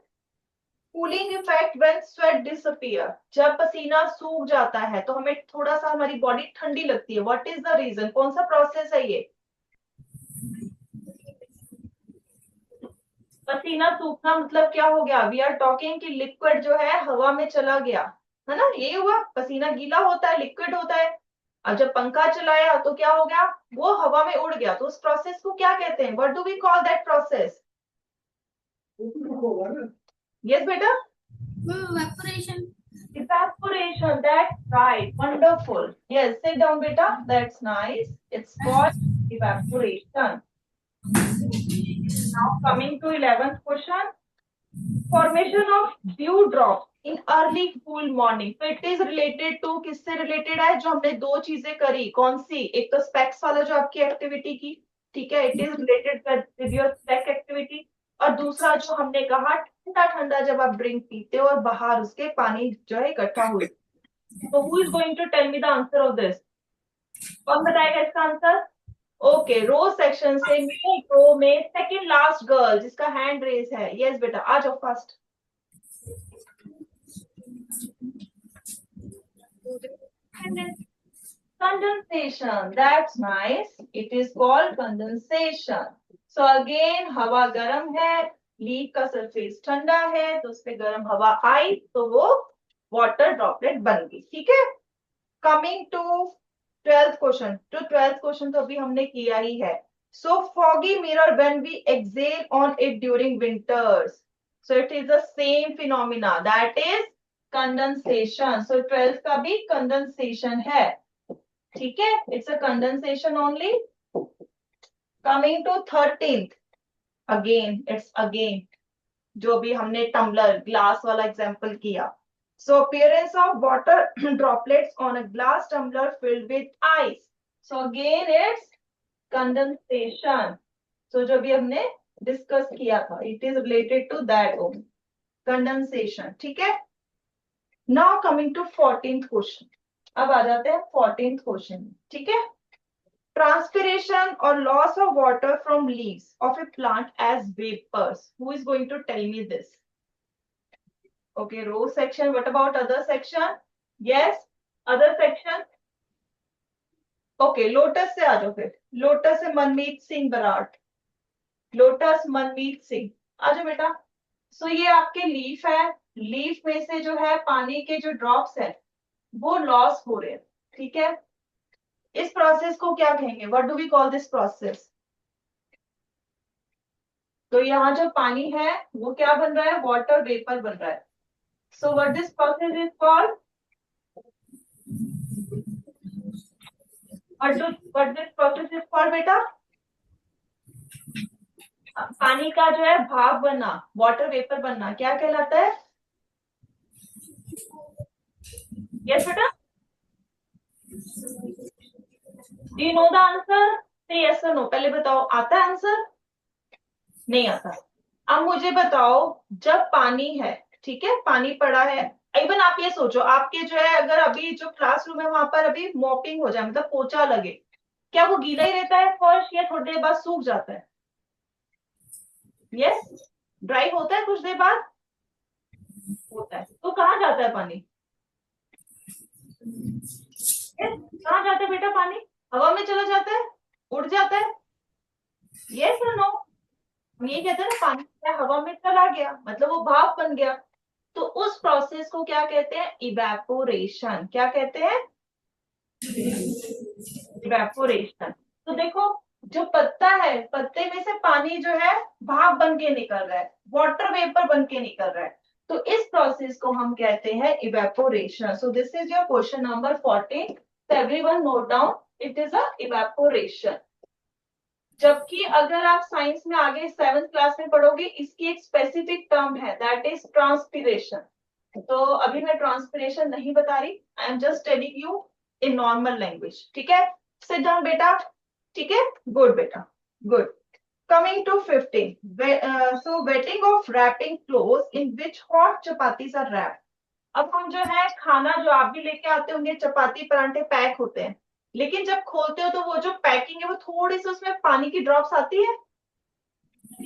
Cooling effect when sweat disappear, जब पसीना सूख जाता है तो हमें थोड़ा सा हमारी बॉडी ठंडी लगती है, व्हाट इज द रीजन? कौन सा प्रोसेस है ये? पसीना सूखना मतलब क्या हो गया? वी आर टॉकिंग कि लिक्विड जो है हवा में चला गया, है ना, ये हुआ। पसीना गीला होता है, लिक्विड होता है, और जब पंखा चलाया तो क्या हो गया, वो हवा में उड़ गया, तो उस प्रोसेस को क्या कहते हैं? What do we call that process? Yes बेटा, evaporation. Evaporation, that's right. Wonderful. Yes, sit down, beta. That's nice. It's called evaporation. Now coming to 11th question. Formation of dew drop in early cool morning. So it is related to, किससे related है? जो हमने दो चीजें करी, कौन सी? एक तो स्पेक्स वाला जो आपकी एक्टिविटी की, ठीक है, it is related with your spec activity, और दूसरा जो हमने कहा ठंडा ठंडा जब आप ड्रिंक पीते हो और बाहर उसके पानी जो है इकट्ठा हुए। तो who is going to tell me the answer of this? कौन बताएगा इसका आंसर? ओके, रो सेक्शन से मिडिल रो में सेकंड लास्ट गर्ल जिसका हैंड रेज है, यस बेटा आ जाओ first. Condensation, that's nice. It is called condensation. So again, हवा गर्म है, लीफ का सरफेस ठंडा है, तो उस पे गर्म हवा आई तो वो वाटर ड्रॉपलेट बन गई, ठीक है? कमिंग टू 12th क्वेश्चन, जो 12th क्वेश्चन तो अभी हमने किया ही है. So foggy mirror when we exhale on it during winters. So it is the same phenomena, that is condensation. So 12th का भी condensation है. ठीक है, it's a condensation only. Coming to 13th, again it's again जो भी हमने टम्बलर ग्लास वाला एग्जांपल किया. So appearance of water droplets on a glass tumbler filled with ice. So again it's condensation. So जो भी हमने डिस्कस किया था, it is related to that only. Condensation. ठीक है. Now coming to 14th question. अब आ जाते हैं 14th question. ठीक है. Transpiration or loss of water from leaves of a plant as vapors. Who is going to tell me this? Okay, rose section. What about other section? Yes, other section. Okay, lotus से आ जाओ फिर. लोटस से मनमीत सिंह बराट. लोटस मनमीत सिंह आ जाओ बेटा. सो ये आपके लीफ है. लीफ में से जो है पानी के जो ड्रॉप्स है वो लॉस हो रहे हैं. ठीक है. इस प्रोसेस को क्या कहेंगे? What do we call this process? तो यहाँ जो पानी है वो क्या बन रहा है? वाटर वेपर बन रहा है. So what this process is called? What this process is called बेटा? पानी का जो है भाप बनना, वाटर वेपर बनना क्या कहलाता है? यस बेटा, do you know the answer? से यस और नो पहले बताओ. आता है आंसर? नहीं आता. अब मुझे बताओ, जब पानी है, ठीक है, पानी पड़ा है. इवन आप ये सोचो, आपके जो है अगर अभी जो क्लासरूम है वहां पर अभी मॉपिंग हो जाए, मतलब पोछा लगे, क्या वो गीला ही रहता है फर्श या थोड़ी देर बाद सूख जाता है? यस, ड्राई होता है कुछ देर बाद, होता है. तो कहाँ जाता है पानी? कहाँ जाता है बेटा पानी? हवा में चला जाता है, उड़ जाता है. यस या नो? हम ये कहते हैं ना पानी हवा में चला गया मतलब वो भाप बन गया. तो उस प्रोसेस को क्या कहते हैं? इवेपोरेशन. क्या कहते हैं? इवेपोरेशन. तो देखो, जो पत्ता है, पत्ते में से पानी जो है भाप बन के निकल रहा है, वाटर वेपर बन के निकल रहा है. तो इस प्रोसेस को हम कहते हैं evaporation. So this is your question number 14. Everyone note down, it is a evaporation. जबकि अगर आप साइंस में आगे 7th क्लास में पढ़ोगे, इसकी एक स्पेसिफिक टर्म है, दैट इज ट्रांसपिरेशन. तो अभी मैं ट्रांसपिरेशन नहीं बता रही, I am just telling you in normal language. ठीक है, सिट डाउन बेटा. ठीक है, गुड बेटा, good. Coming to 15. So wetting of wrapping cloth in which hot chapatis are wrapped. अब हम जो है खाना जो आप भी लेके आते होंगे, चपाती परांठे पैक होते हैं, लेकिन जब खोलते हो तो वो जो पैकिंग है वो थोड़ी सी उसमें पानी की ड्रॉप्स आती है,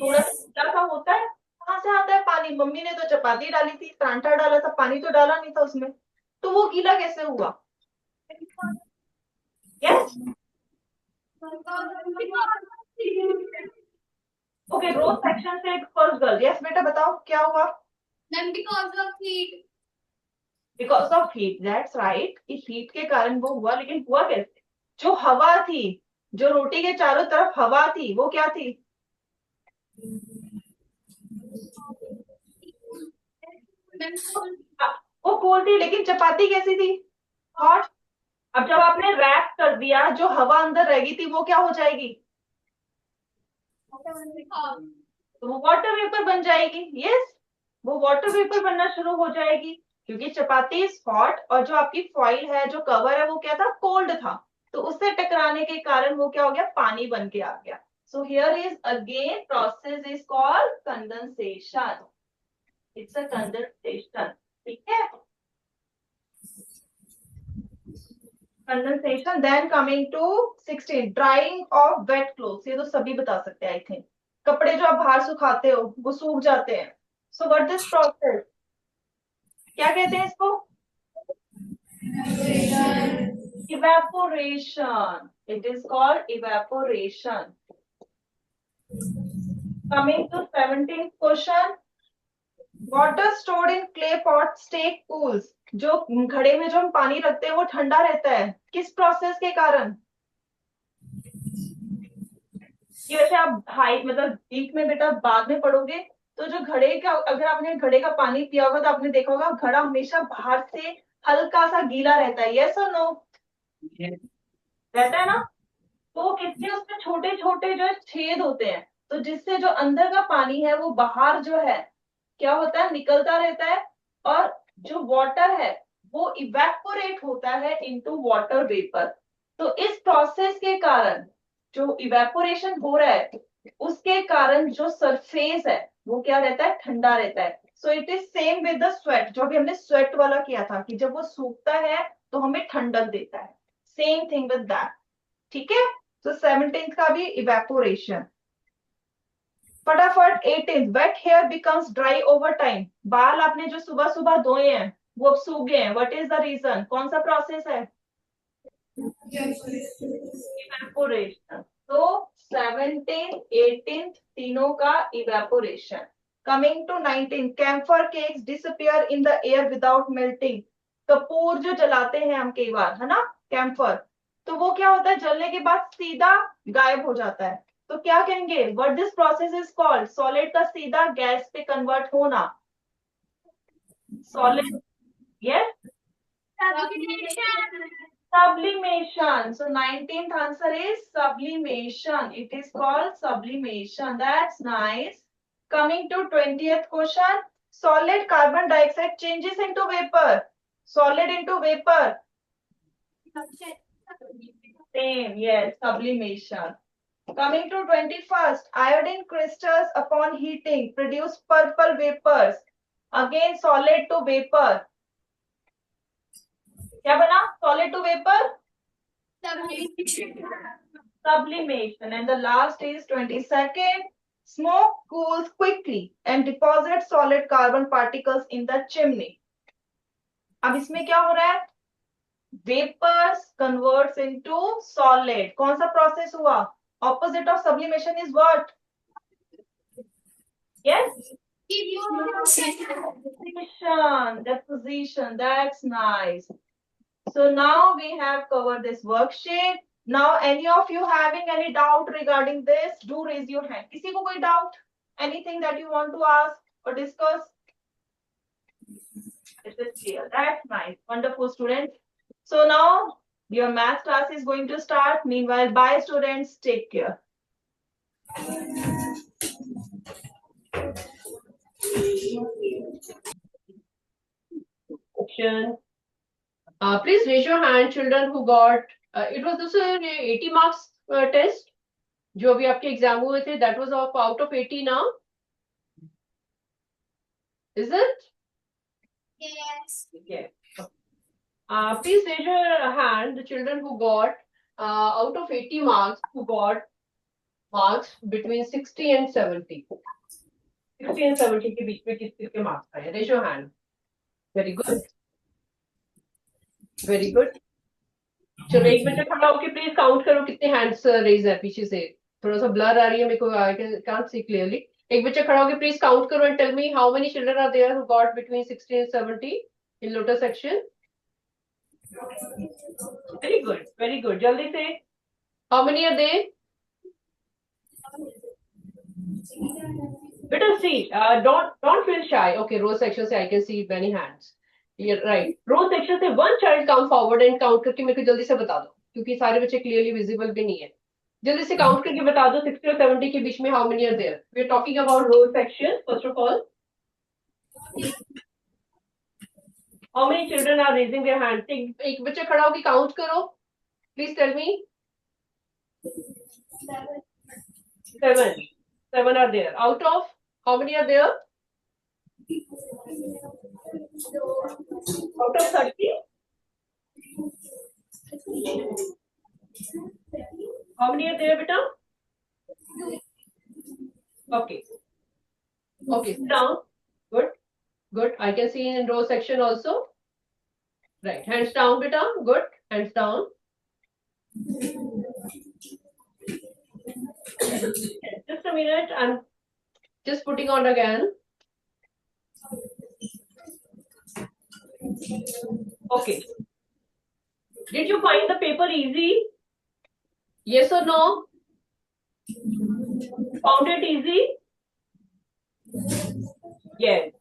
थोड़ा सा सा होता है. कहाँ से आता है पानी? मम्मी ने तो चपाती डाली थी, परांठा डाला था, पानी तो डाला नहीं था उसमें, तो वो गीला कैसे हुआ? यस. ओके, रोज सेक्शन से फर्स्ट गर्ल. यस बेटा बताओ क्या हुआ? Then because of heat. Because of heat. That's right. इस हीट के कारण वो हुआ, लेकिन हुआ कैसे? जो हवा थी, जो रोटी के चारों तरफ हवा थी, वो क्या थी? Then वो कोल्ड थी, लेकिन चपाती कैसी थी? हॉट. अब जब आपने रैप कर दिया, जो हवा अंदर रह गई थी वो क्या हो जाएगी? तो वो वाटर वेपर बन जाएगी. यस, वो वाटर वेपर बनना शुरू हो जाएगी, क्योंकि चपाती इज हॉट और जो आपकी फॉइल है, जो कवर है, वो क्या था? कोल्ड था. तो उससे टकराने के कारण वो क्या हो गया? पानी बन के आ गया. So here is again process is called condensation. It's a condensation. ठीक है, condensation. Then coming to 16, drying of wet clothes. ये तो सभी बता सकते हैं आई थिंक. कपड़े जो आप बाहर सुखाते हो वो सूख जाते हैं. सो व्हाट दिस प्रोसेस, क्या कहते हैं इसको? Evaporation. It is called evaporation. Coming to 17th question, water stored in clay pots stay cools जो घड़े में जो हम पानी रखते हैं वो ठंडा रहता है, किस प्रोसेस के कारण? ये वैसे आप हाई मतलब डीप में बेटा बाद में पढ़ोगे। तो जो घड़े का, अगर आपने घड़े का पानी पिया होगा तो आपने देखा होगा घड़ा हमेशा बाहर से हल्का सा गीला रहता है, यस और नो? रहता है ना। तो किसके उसमें छोटे छोटे जो छेद होते हैं, तो जिससे जो अंदर का पानी है वो बाहर जो है क्या होता है, निकलता रहता है। और जो वाटर है वो इवेपोरेट होता है इनटू वाटर वेपर। तो इस प्रोसेस के कारण जो इवेपोरेशन हो रहा है उसके कारण जो सरफेस है वो क्या रहता है, ठंडा रहता है। सो it is same with the sweat, जो भी हमने स्वेट वाला किया था कि जब वो सूखता है तो हमें ठंडक देता है, सेम थिंग विद दैट। ठीक है। तो 17th का भी इवेपोरेशन। फटाफट 18th, wet hair becomes dry over time. बाल आपने जो सुबह सुबह धोए हैं वो अब सूख गए हैं, व्हाट इज द रीजन, कौन सा प्रोसेस है? इवेपोरेशन। तो 17th 18th तीनों का evaporation. Coming to 19, camphor cakes disappear in the air without melting. कपूर जो जलाते हैं हम कई बार, है ना, कैम्फर, तो वो क्या होता है, जलने के बाद सीधा गायब हो जाता है। तो क्या कहेंगे, what this process is called, solid का सीधा गैस पे कन्वर्ट होना, solid, yes, sublimation. So 19th answer is sublimation. It is called sublimation. That's nice. Coming to 20th question. Solid carbon dioxide changes into vapor. Solid into vapor. Same, yes, sublimation. Coming to 21st. Iodine crystals upon heating produce purple vapors. Again solid to vapor. क्या बना, solid to vapor? Sublimation. And the last is 22nd. Smoke cools quickly and deposits solid carbon particles in the chimney. अब इसमें क्या हो रहा है, vapors converts into solid. कौन सा प्रोसेस हुआ, opposite of sublimation is what? Yes, deposition. That's nice. So now we have covered this worksheet. Now any of you having any doubt regarding this, do raise your hand. किसी को कोई doubt? Anything that you want to ask or discuss? It is clear. That's nice. Wonderful, students. So now your math class is going to start. Meanwhile, bye students. Take care. Please raise your hand, children who got it was also an 80 marks test जो अभी आपके एग्जाम हुए थे, that was of out of 80 now, is it? Yes. Yes. Please raise your hand, the children who got out of 80 marks, who got marks between 60 and 70. 60 and 70 के बीच में किस किसके मार्क्स आए? Raise your hand. Very good. Very good. चलो एक बच्चा खड़ा होके प्लीज काउंट करो कितने हैंड्स रेज है, पीछे से थोड़ा सा ब्लर आ रही है मेरे को, आई कांट सी क्लियरली. एक बच्चा खड़ा होके प्लीज काउंट करो and tell me how many children are there who got between 60 and 70 in lotus section. Very good, very good. जल्दी से, हाउ मेनी आर देयर? बेटा see, don't feel shy. Okay, row section से I can see many hands. Right, row section से one child come forward and count करके मेरे को जल्दी से बता दो, क्योंकि सारे बच्चे क्लियरली विजिबल भी नहीं है. जल्दी से काउंट करके बता दो 60 और 70 के बीच में how many are there. We are talking about row section. First of all, how many children are raising their hands? एक बच्चा खड़ा होकर काउंट करो, please tell me. 7 are there. Out of how many are there? Out of 30? How many are there, beta? Okay. Okay, sit down. Good. Good. I can see in row section also. Right. Hands down, beta. Good. Hands down. Just a minute. I'm just putting on again. Okay. Did you find the paper easy? Yes or no? Found it easy? Yes.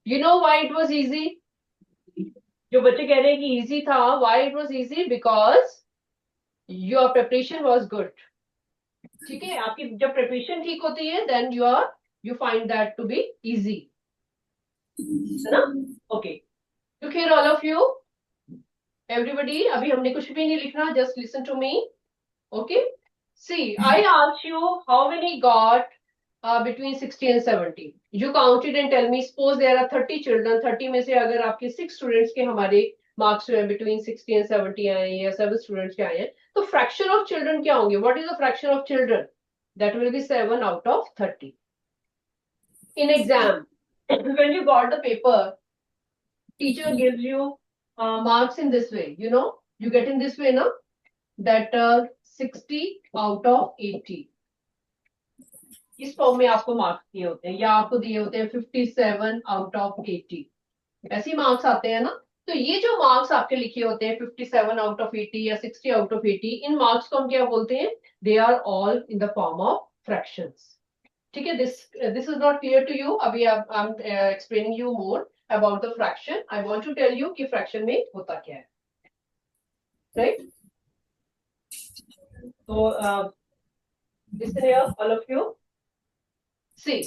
You know why it was easy? जो बच्चे कह रहे हैं कि easy था, why it was easy? Because your preparation was good. ठीक है, आपकी जब प्रिपरेशन ठीक होती है then you find that to be easy, है ना? Okay, to hear all of you everybody, अभी हमने कुछ भी नहीं लिखना, just listen to me. Okay, see I asked you how many got between 60 and 70. You counted and tell me. Suppose there are 30 children. 30 में से अगर आपके 6 students के हमारे मार्क्स जो है between 60 and 70 आए या 7 students के आए हैं, तो fraction of children क्या होंगे? What is the fraction of children? That will be 7 out of 30. In exam, when you got the paper, teacher gives you marks in this way. You know, you get in this way, no? That 60 out of 80. इस फॉर्म में आपको मार्क्स दिए होते हैं, या आपको दिए होते हैं 57 आउट ऑफ 80. ऐसे मार्क्स आते हैं ना. तो ये जो मार्क्स आपके लिखे होते हैं 57 आउट ऑफ 80 या 60 आउट ऑफ 80, इन मार्क्स को हम क्या बोलते हैं? They are all in the form of fractions. ठीक है, this is not clear to you. अभी I am explaining you more about the fraction. I want to tell you कि फ्रैक्शन में होता क्या है, राइट? तो listen here, all of you. See,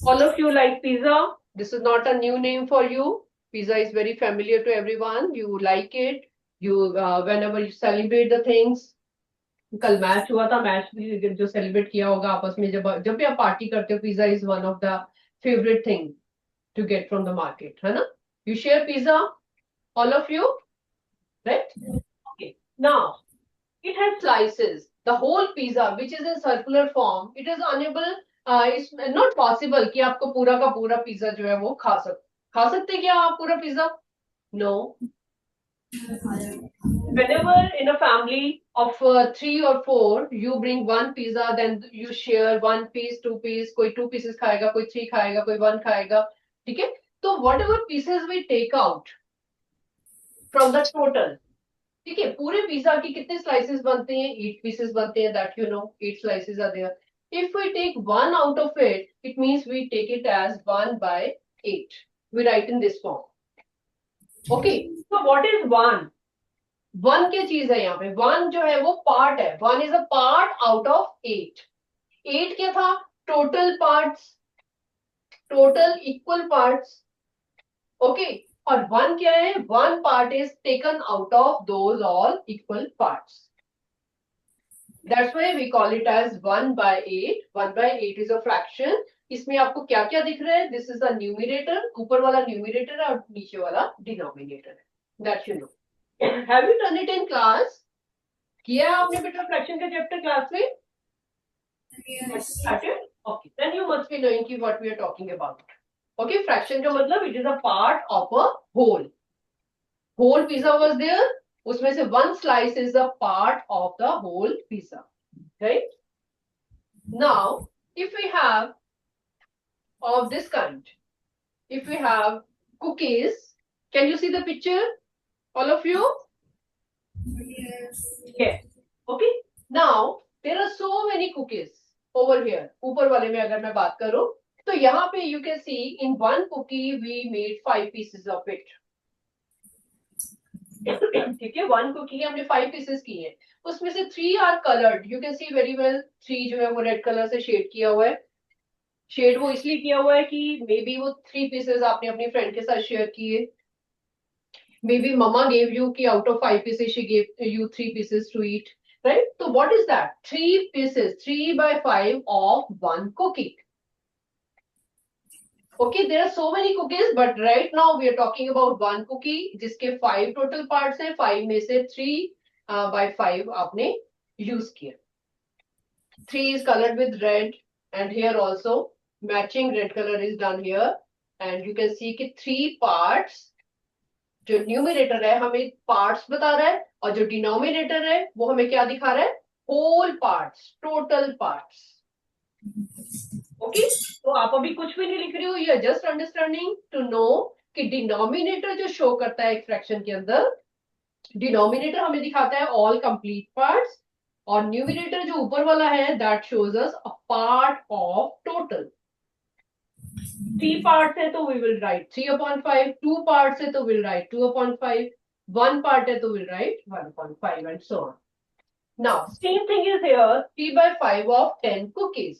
all of you like pizza. This is not a new name for you. Pizza is very familiar to everyone. You like it. You whenever you celebrate the things. कल मैच हुआ था, मैच जो सेलिब्रेट किया होगा आपस में, जब भी आप पार्टी करते हो, pizza is one of the favourite thing to get from the market, है ना? You share pizza, all of you, right? Okay, now it has slices. The whole pizza which is in circular form, it is unable, it's not possible कि आपको पूरा का पूरा पिज्जा जो है वो खा सकते क्या आप पूरा pizza? No. Whenever in a family of 3 or 4 you bring one pizza, then you share 1 piece, 2 piece, कोई 2 pieces खाएगा, कोई 3 खाएगा, कोई 1 खाएगा. ठीक है, तो whatever pieces we take out from the total, ठीक है, पूरे पिज्जा की कितने स्लाइसेस बनते हैं? 8 पीसेस बनते हैं. That you know, 8 slices are there. If we take 1 out of it, it means we take it as 1/8. We write in this form. Okay, so what is 1? 1 क्या चीज है यहाँ पे? 1 जो है वो पार्ट है. 1 is a part out of 8. 8 क्या था? Total parts, total equal parts. Okay, और 1 क्या है? 1 part is taken out of those all equal parts. That's why we call it as 1/8. 1/8 is a fraction. इसमें आपको क्या क्या दिख रहा है? This is the numerator. ऊपर वाला numerator और नीचे वाला denominator है. That you know. Have you done it in class? किया आपने बेटा फ्रैक्शन का चैप्टर क्लास में? Yes. Okay, then you must be knowing what we are talking about. Okay, fraction का मतलब it is a part of a whole. Whole pizza was there. उसमें से 1 slice is a part of the whole pizza, right? Now, if we have of this kind, if we have cookies, can you see the picture, all of you? Yes. Yes. Okay. Now there are so many cookies over here. ऊपर वाले में अगर मैं बात करूं, तो यहाँ पे you can see in 1 cookie we made 5 pieces of it. ठीक है, 1 cookie हमने 5 pieces की है. उसमें से 3 are colored. You can see very well. 3 जो है वो रेड कलर से शेड किया हुआ है. शेड वो इसलिए किया हुआ है कि मे बी वो 3 pieces आपने अपनी फ्रेंड के साथ शेयर किए. May be mama gave you कि out of 5 pieces she gave you 3 pieces to eat, right? So what is that? 3 pieces, 3/5 of 1 cookie. Okay, there are so many cookies, but right now we are talking about 1 cookie जिसके 5 total parts हैं. 5 में से 3/5 आपने use किया. 3 is colored with red, and here also matching red color is done here, and you can see कि 3 parts. जो न्यूमरेटर है हमें पार्ट्स बता रहा है, और जो डिनोमिनेटर है वो हमें क्या दिखा रहा है? Whole parts, total parts. Okay, तो आप अभी कुछ भी नहीं लिख रहे हो. You are just understanding to know कि डिनोमिनेटर जो शो करता है एक फ्रैक्शन के अंदर, डिनोमिनेटर हमें दिखाता है ऑल कंप्लीट पार्ट्स, और न्यूमिनेटर जो ऊपर वाला है that shows us a part of total. 3 parts है तो वी विल राइट 3/5, 2 पार्ट्स है तो विल राइट 2/5, 1 पार्ट है तो will write 1/5 and so on. Now same thing is here 3/5 of 10 cookies.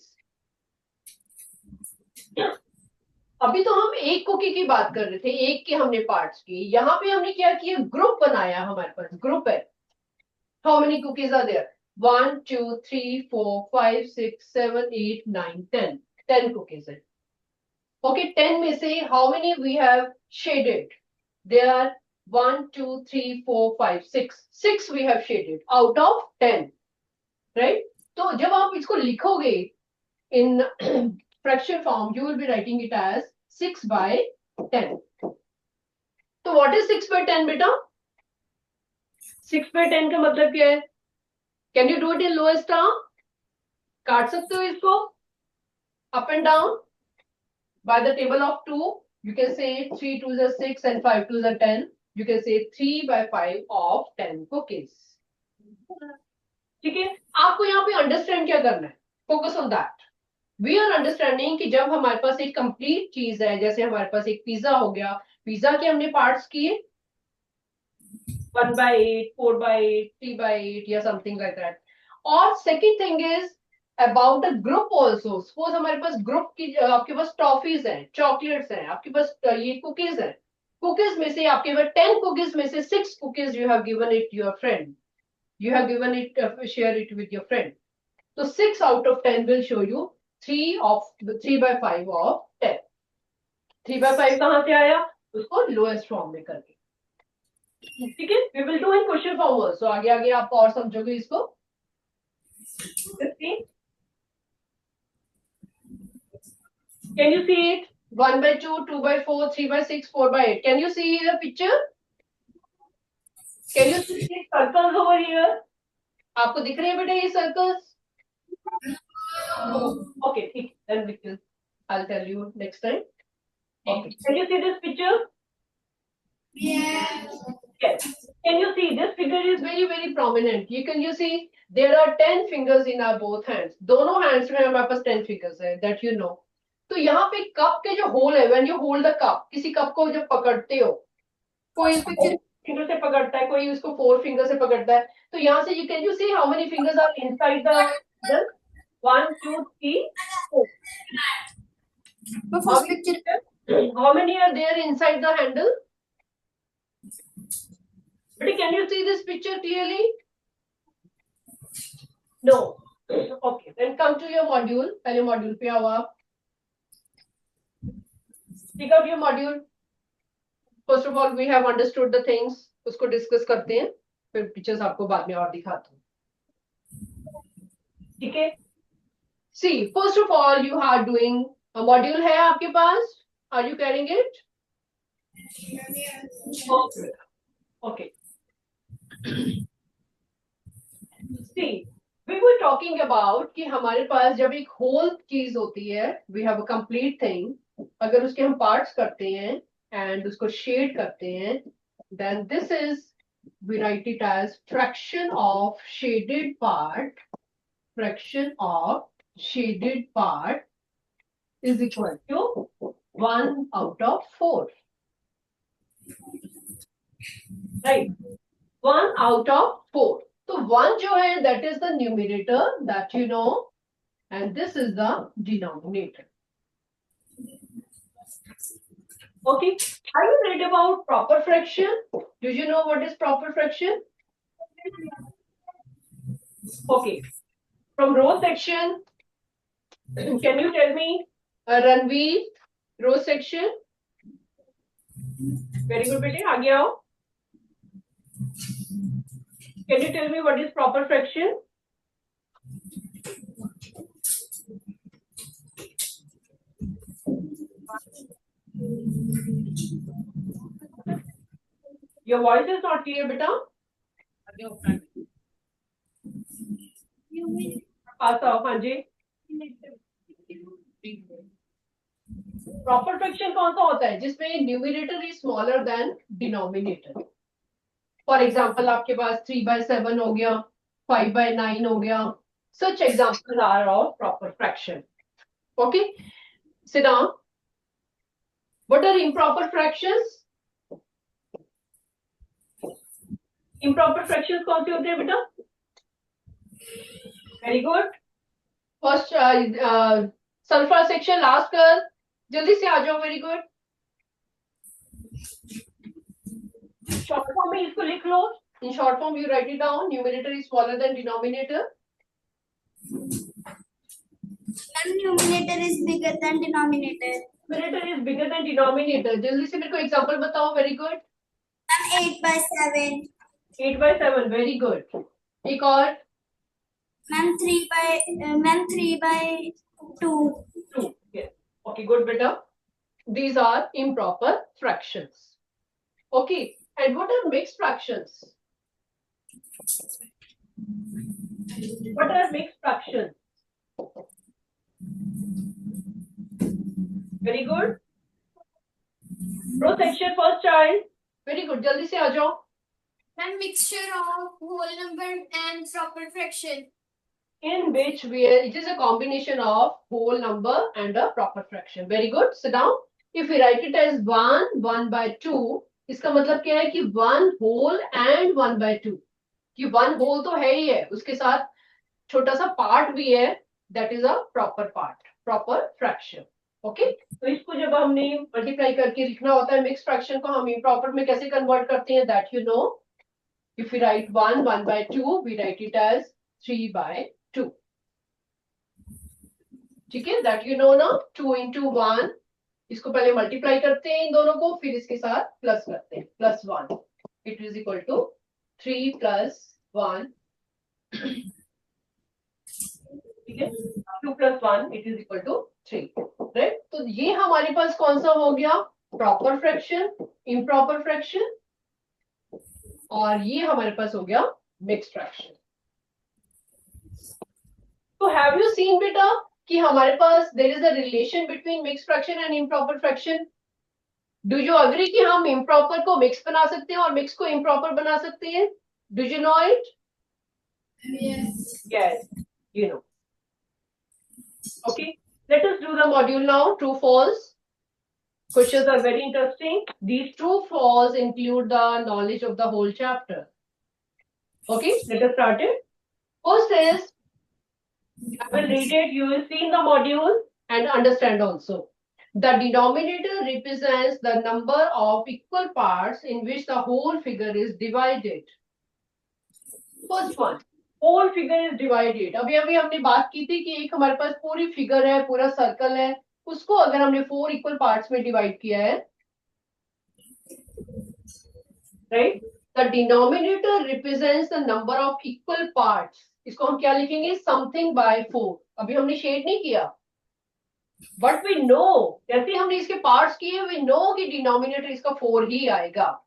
अभी तो हम एक कुकी की बात कर रहे थे, एक के हमने पार्ट्स किए, यहाँ पे हमने क्या किया, ग्रुप बनाया, हमारे पास ग्रुप है। How many cookies are there, 1 2 3 4 5 6 7 8 9 10, 10 cookies है। ओके, 10 में से how many we have shaded, there are 1 2 3 4 5 6 we have shaded out of 10, right. तो जब आप इसको लिखोगे in fraction form, you will be writing it as 6/10. तो what is 6/10 बेटा? 6/10 का मतलब क्या है? Can you do it in lowest term? काट सकते हो इसको up and down by the table of 2. You can say 3 2s are 6 and 5 2s are 10. You can say 3/5 of 10 cookies. ठीक है, आपको यहाँ पे अंडरस्टैंड क्या करना है, focus on that. We are understanding कि जब हमारे पास एक कंप्लीट चीज है, जैसे हमारे पास एक पिज्जा हो गया, पिज्जा के हमने पार्ट्स किए 1/8, 4/8, 3/8 या समथिंग लाइक दैट। और second thing is about a group also. Suppose हमारे पास ग्रुप की, आपके पास टॉफीज हैं, चॉकलेट्स हैं, आपके पास ये कुकीज है, कुकीज में से आपके पास 10 कुकीज में से 6 cookies you have given it your friend, you have given it, share it with your friend. So 6 out of 10 will show you 3/5 of 10. 3/5 कहाँ से आया, उसको लोएस्ट फॉर्म में करके। ठीक है, we will do in question form also. आगे आगे आप और समझोगे इसको। Can you see it? 1/2, 2/4, 3/6, 4/8. Can you see the picture? Can you see the circles over here? आपको दिख रहे हैं बेटा ये सर्कल्स? Okay, ठीक, then we will, I'll tell you next time. Okay, can you see this picture? Yes. Yes. Can you see this figure is very very prominent. You see there are 10 fingers in our both hands. दोनों hands में हमारे पास 10 fingers है, that you know. तो यहाँ पे कप के जो होल है, when you hold the cup, किसी कप को जब पकड़ते हो, कोई इसको फिंगर से पकड़ता है, कोई उसको 4 फिंगर से पकड़ता है, तो यहाँ से you can you see how many fingers are inside the handle? 1 2 3 4. The first picture. How many are there inside the handle? But can you see this picture clearly? No. Okay, then come to your module. पहले module पे आओ आप. Take out your module. First of all, we have understood the things. उसको discuss करते हैं. फिर pictures आपको बाद में और दिखाता हूँ. ठीक है? See, first of all, you are doing a module है आपके पास. Are you carrying it? Okay. Okay. See, we were talking about कि हमारे पास जब एक whole चीज होती है, we have a complete thing. अगर उसके हम parts करते हैं and उसको shade करते हैं, then this is, we write it as fraction of shaded part. Fraction of shaded part is equal to 1/4. Right? 1/4. So 1 जो है, that is the numerator, that you know, and this is the denominator. Okay, have you read about proper fraction? Do you know what is proper fraction? Okay, from row section, can you tell me, Ranveer, row section? Very good, बेटे, आगे आओ. Can you tell me what is proper fraction? Your voice is not clear, beta. पास आओ, हाँ जी. प्रॉपर फ्रैक्शन कौन सा होता है जिसमें numerator is smaller than denominator. For example आपके पास 3/7 हो गया, 5/9 हो गया, such examples are of proper fraction. Okay, sit down. What are improper fractions? Improper fractions कौन से होते हैं बेटा? Very good. First sulfur section last कर, जल्दी से आ जाओ. Very good. Short form में इसको लिख लो. In short form you write it down. Numerator is smaller than denominator. And numerator is bigger than denominator. Numerator is bigger than denominator. जल्दी से मेरे को example बताओ. Very good. And 8/7. 8/7. Very good. एक और. Ma'am 3/2. 2. Yes. Okay, good beta. These are improper fractions. Okay. And what are mixed fractions? What are mixed fractions? Very good. Row section first child. Very good. जल्दी से आ जाओ. And mixture of whole number and proper fraction. In which it is a combination of whole number and a proper fraction. Very good. Sit down. If we write it as 1/2, इसका मतलब क्या है कि 1 whole and 1/2. कि 1 whole तो है ही है, उसके साथ छोटा सा पार्ट भी है, that is a proper part, proper fraction. Okay? तो इसको जब हमने मल्टीप्लाई करके लिखना होता है मिक्स फ्रैक्शन को, हम इम्प्रॉपर में कैसे कन्वर्ट करते हैं, that you know. If we write 1/2, we write it as 3/2. ठीक है, that you know ना. 2 into 1, इसको पहले मल्टीप्लाई करते हैं इन दोनों को, फिर इसके साथ प्लस करते हैं, +1. It is equal to 3 + 1. ठीक है, 2 + 1 it is equal to 3. Right, तो ये हमारे पास कौन सा हो गया, प्रॉपर फ्रैक्शन, इम्प्रॉपर फ्रैक्शन, और ये हमारे पास हो गया मिक्स्ड फ्रैक्शन. तो हैव यू सीन बेटा कि हमारे पास there is a relation between mixed fraction and improper fraction. Do you agree कि हम इम्प्रॉपर को मिक्स बना सकते हैं और मिक्स को इम्प्रॉपर बना सकते हैं? Do you know it? Yes, you know. Okay, let us do the module now. True, false. Questions are very interesting. These true, false include the knowledge of the whole chapter. Okay, let us start it. First is, I will read it. You will see in the module and understand also. The denominator represents the number of equal parts in which the whole figure is divided. First one. Whole figure is divided. अभी अभी हमने बात की थी कि एक हमारे पास पूरी फिगर है, पूरा सर्कल है, उसको अगर हमने 4 इक्वल पार्ट्स में डिवाइड किया है, right, the denominator represents the number of equal parts. इसको हम क्या लिखेंगे, समथिंग बाय 4. अभी हमने शेड नहीं किया, बट वी नो, जैसे हमने इसके पार्ट्स किए, वी नो कि डिनोमिनेटर इसका 4 ही आएगा.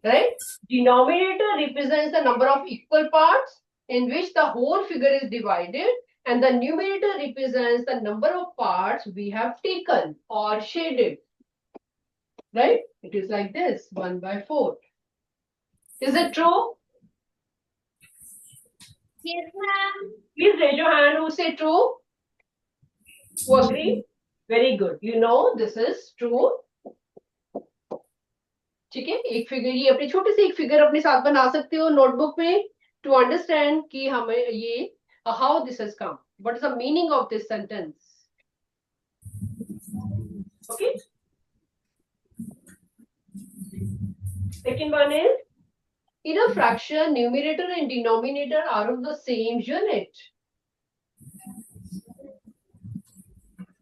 Right? Denominator represents the number of equal parts in which the whole figure is divided, and the numerator represents the number of parts we have taken or shaded. Right? It is like this, 1/4. Is it true? Yes, ma'am. Please raise your hand who say true. Who agree? Very good. You know this is true. ठीक है, एक फिगर, ये अपनी छोटी सी एक फिगर अपने साथ बना सकते हो नोटबुक में, टू अंडरस्टैंड कि हमें ये how this has come, what is the meaning of this sentence. Okay, second one is, in a fraction numerator and denominator are of the same unit.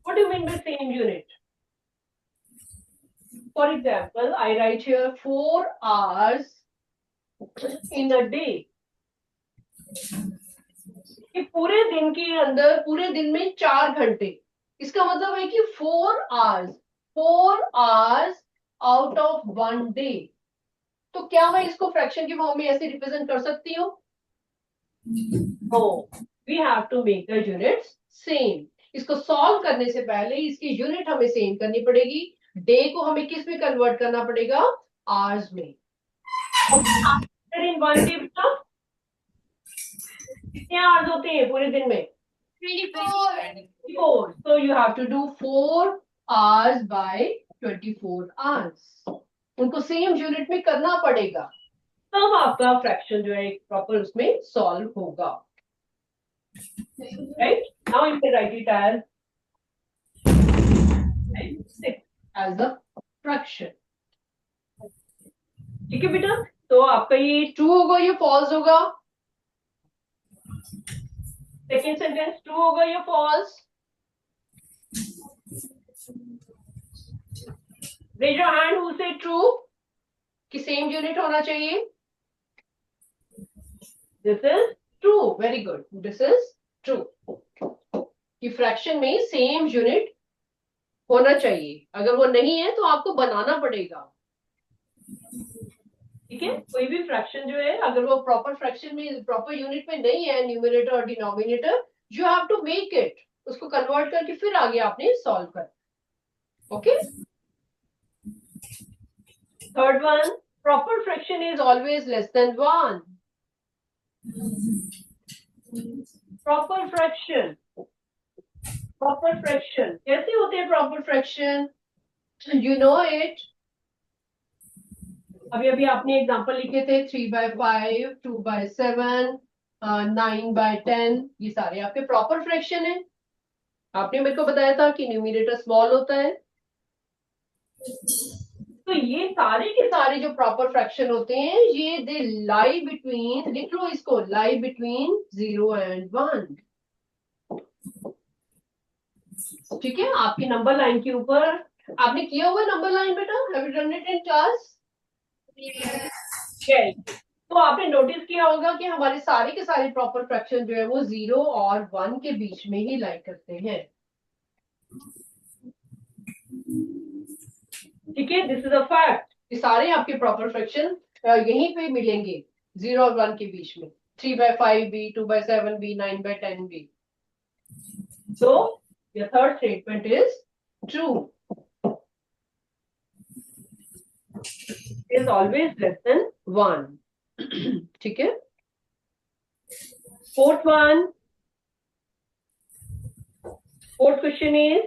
What do you mean by same unit? For example, I write here 4 hours in a day. कि पूरे दिन के अंदर, पूरे दिन में 4 घंटे. इसका मतलब है कि 4 hours out of 1 day. तो क्या मैं इसको फ्रैक्शन की फॉर्म में ऐसे रिप्रेजेंट कर सकती हूँ? No, we have to make the units same. इसको सॉल्व करने से पहले इसकी यूनिट हमें सेम करनी पड़ेगी। डे को हमें किस में कन्वर्ट करना पड़ेगा? आवर्स में। इन 1 डे बेटा कितने आवर्स होते हैं पूरे दिन में? 24. So you have to do 4 hours by 24 hours. उनको सेम यूनिट में करना पड़ेगा, तब आपका फ्रैक्शन जो है प्रॉपर उसमें सॉल्व होगा। Right, now you can write it as a fraction. ठीक है बेटा, तो आपका ये ट्रू होगा, ये फॉल्स होगा? सेकेंड सेंटेंस ट्रू होगा या false? Raise your hand who say true कि सेम यूनिट होना चाहिए। This is true, very good, this is true कि फ्रैक्शन में सेम यूनिट होना चाहिए। अगर वो नहीं है तो आपको बनाना पड़ेगा। ठीक है, कोई भी फ्रैक्शन जो है अगर वो प्रॉपर फ्रैक्शन में प्रॉपर यूनिट में नहीं है, न्यूमरेटर और denominator, you have to make it, उसको कन्वर्ट करके फिर आगे आपने सॉल्व कर। Okay, third one, proper fraction is always less than 1। Proper fraction कैसे होते हैं proper fraction? You know it, अभी आपने एग्जांपल लिखे थे 3/5, 2/7, 9/10, ये सारे आपके प्रॉपर फ्रैक्शन है। आपने मेरे को बताया था कि न्यूमरेटर स्मॉल होता है, तो ये सारे के सारे जो प्रॉपर फ्रैक्शन होते हैं ये दे लाई बिटवीन, लिख लो इसको, लाई बिटवीन 0 and 1। ठीक है, आपकी नंबर लाइन के ऊपर आपने किया हुआ नंबर लाइन बेटा, have you done it in class? तो आपने नोटिस किया होगा कि हमारे सारे के सारे प्रॉपर फ्रैक्शन जो है वो 0 और 1 के बीच में ही लाई करते हैं। ठीक है, दिस इज अ फैक्ट, ये सारे आपके प्रॉपर फ्रैक्शन यहीं पे मिलेंगे 0 और 1 के बीच में, 3/5 भी, 2/7 भी, 9/10 भी। So your third statement is true, is always less than 1। ठीक है, fourth question is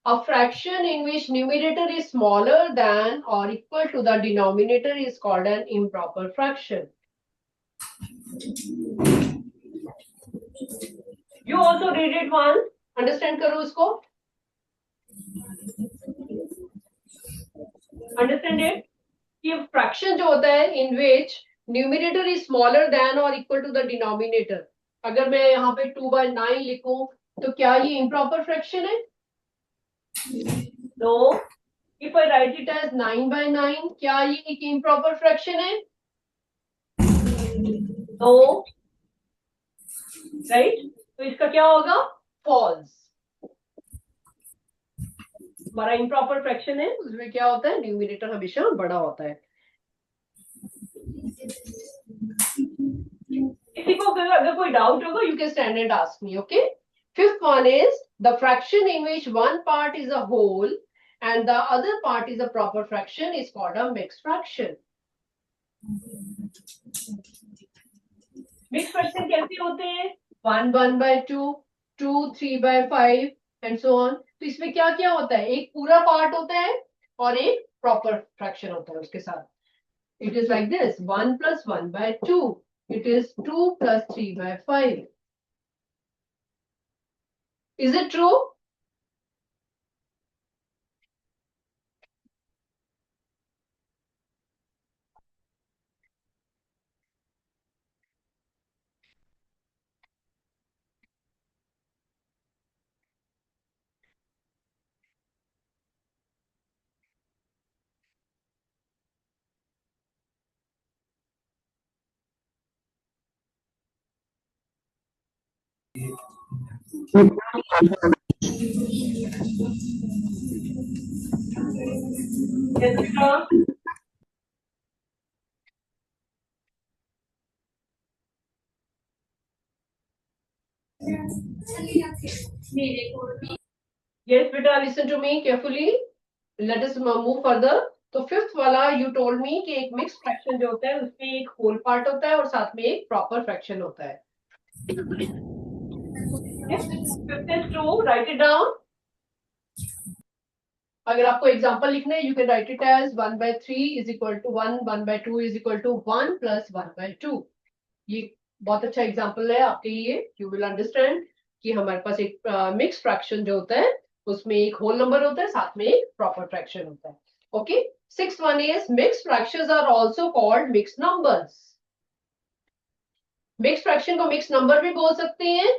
a fraction in which numerator is smaller than or equal to the denominator is called an improper fraction। You also read it once, understand करो उसको, understand it कि फ्रैक्शन जो होता है in which numerator is smaller than or equal to the denominator, अगर मैं यहाँ पे 2/9 लिखूं तो क्या ये improper fraction है? No. If I write it as 9/9, क्या ये एक improper fraction है? No. Right? तो इसका क्या होगा? False। हमारा improper fraction है, उसमें क्या होता है, न्यूमरेटर हमेशा बड़ा होता है। किसी को अगर कोई डाउट होगा, you can stand and ask me, okay? Fifth one is the fraction in which one part is a whole and the other part is a proper fraction is called a mixed fraction। Mixed fraction कैसे होते हैं? 1 1/2, 2 3/5 and so on। तो इसमें क्या क्या होता है, एक पूरा पार्ट होता है और एक प्रॉपर फ्रैक्शन होता है उसके साथ। It is like this, 1 plus 1/2, it is 2 plus 3/5। Is it true? Yes, Vika? Yes, beta, listen to me carefully. Let us move further. तो फिफ्थ वाला you told me कि एक मिक्स फ्रैक्शन जो होता है उसमें एक होल पार्ट होता है और साथ में एक प्रॉपर फ्रैक्शन होता है. Fifth is true. Write it down. अगर आपको एग्जांपल लिखना है, you can write it as 1/3 is equal to 1, 1/2 is equal to 1 plus 1/2. ये बहुत अच्छा एग्जांपल है आपके लिए. You will understand कि हमारे पास एक मिक्स फ्रैक्शन जो होता है उसमें एक होल नंबर होता है, साथ में एक प्रॉपर फ्रैक्शन होता है. Okay. Sixth one is mixed fractions are also called mixed numbers. Mixed fraction को mixed number भी बोल सकते हैं.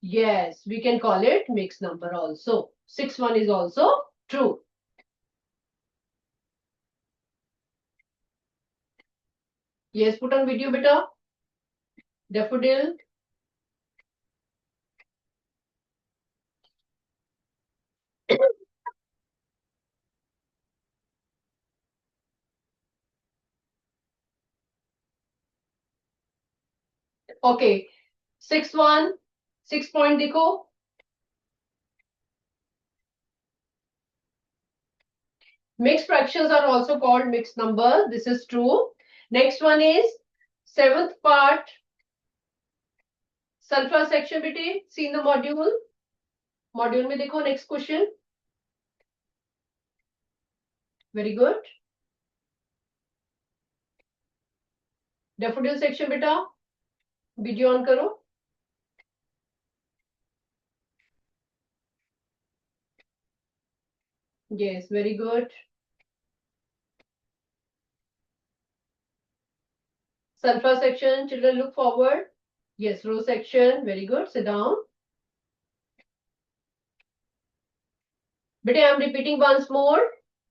Yes, we can call it mixed number also. Sixth one is also true. Yes, put on video, beta. Daffodil. Okay. Sixth one. 6 point देखो. Mixed fractions are also called mixed number. This is true. Next one is seventh part. Sulfur section बेटे. See in the module. Module में देखो next question. Very good. Daffodil section बेटा. Video on करो. Yes, very good. Sulfur section, children look forward. Yes, row section, very good. Sit down. Beta, I'm repeating once more.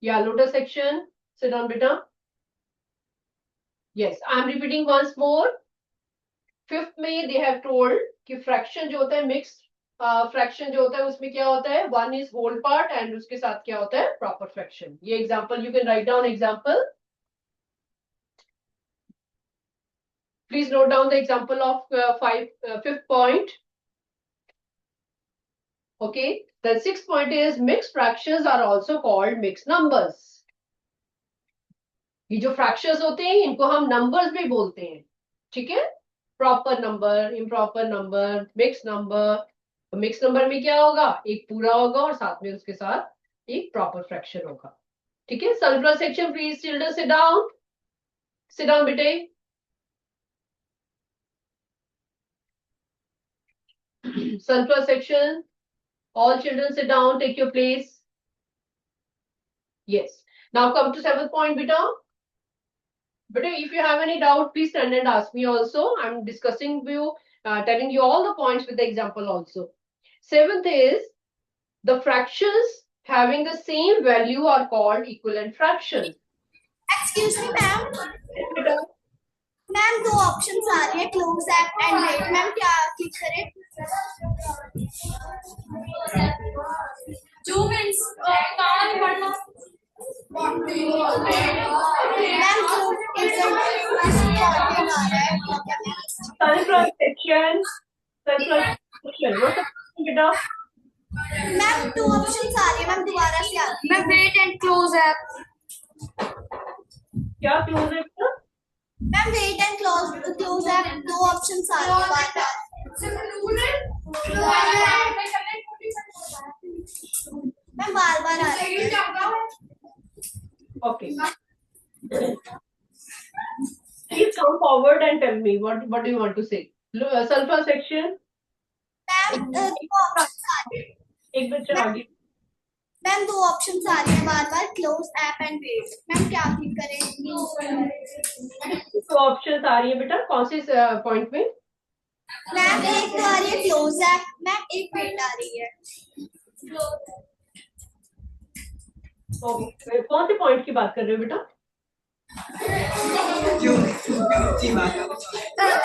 Yeah, lotus section. Sit down, beta. Yes, I'm repeating once more. Fifth में they have told कि fraction जो होता है mixed fraction जो होता है उसमें क्या होता है, one is whole part and उसके साथ क्या होता है proper fraction. ये example you can write down example. Please note down the example of fifth point. Okay, the sixth point is mixed fractions are also called mixed numbers. ये जो fractions होते हैं इनको हम numbers भी बोलते हैं. ठीक है, proper number, improper number, mixed number. Mix number में क्या होगा, एक पूरा होगा और साथ में उसके साथ एक प्रॉपर फ्रैक्शन होगा. ठीक है. Sulphur section please children sit down. Sit down बेटे. Sulfur section, all children sit down, take your place. Yes. Now come to seventh point, beta. Beta, if you have any doubt, please stand and ask me also. I'm discussing with you, telling you all the points with the example also. Seventh is the fractions having the same value are called equivalent fractions. Excuse me, ma'am. Yes, beta. Ma'am दो ऑप्शंस आ रही है क्लोज एंड वेट. मैम क्या क्लिक करें? टू मिनट्स कहाँ है पढ़ना? Ma'am Sulfur section. Sulfur section. What's the question, beta? Ma'am दो ऑप्शंस आ रही है. मैम दोबारा से आती है. मैम वेट एंड क्लोज है. क्या क्लोज है बेटा? मैम वेट एंड क्लोज है. दो ऑप्शंस आ रही है बार-बार. मैम बार-बार आ रही है. Okay. Please come forward and tell me what do you want to say. Sulfur section. Ma'am दो ऑप्शंस आ रही है. एक बच्चा आगे. मैम दो ऑप्शंस आ रही है बार-बार close app and wait. Ma'am क्या क्लिक करें? तो ऑप्शंस आ रही है बेटा कौन से पॉइंट में? मैम एक तो आ रही है क्लोज ऐप. मैम एक वेट आ रही है. तो कौन से पॉइंट की बात कर रहे हो बेटा?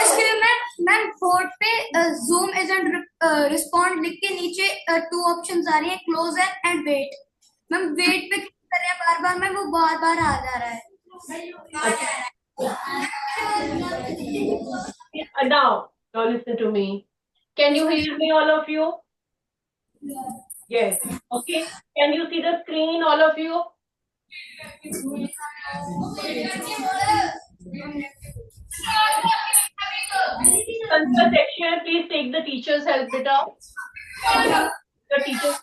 इसके लिए मैम बोर्ड पे जूम एजेंट रिस्पॉन्ड लिख के नीचे टू ऑप्शंस आ रही है close and wait. Ma'am wait पे क्लिक कर रहे हैं बार-बार. मैम वो बार-बार आ जा रहा है. Now listen to me. Can you hear me, all of you? Yes. Okay. Can you see the screen, all of you? Contra section, please take the teacher's help, beta. The teacher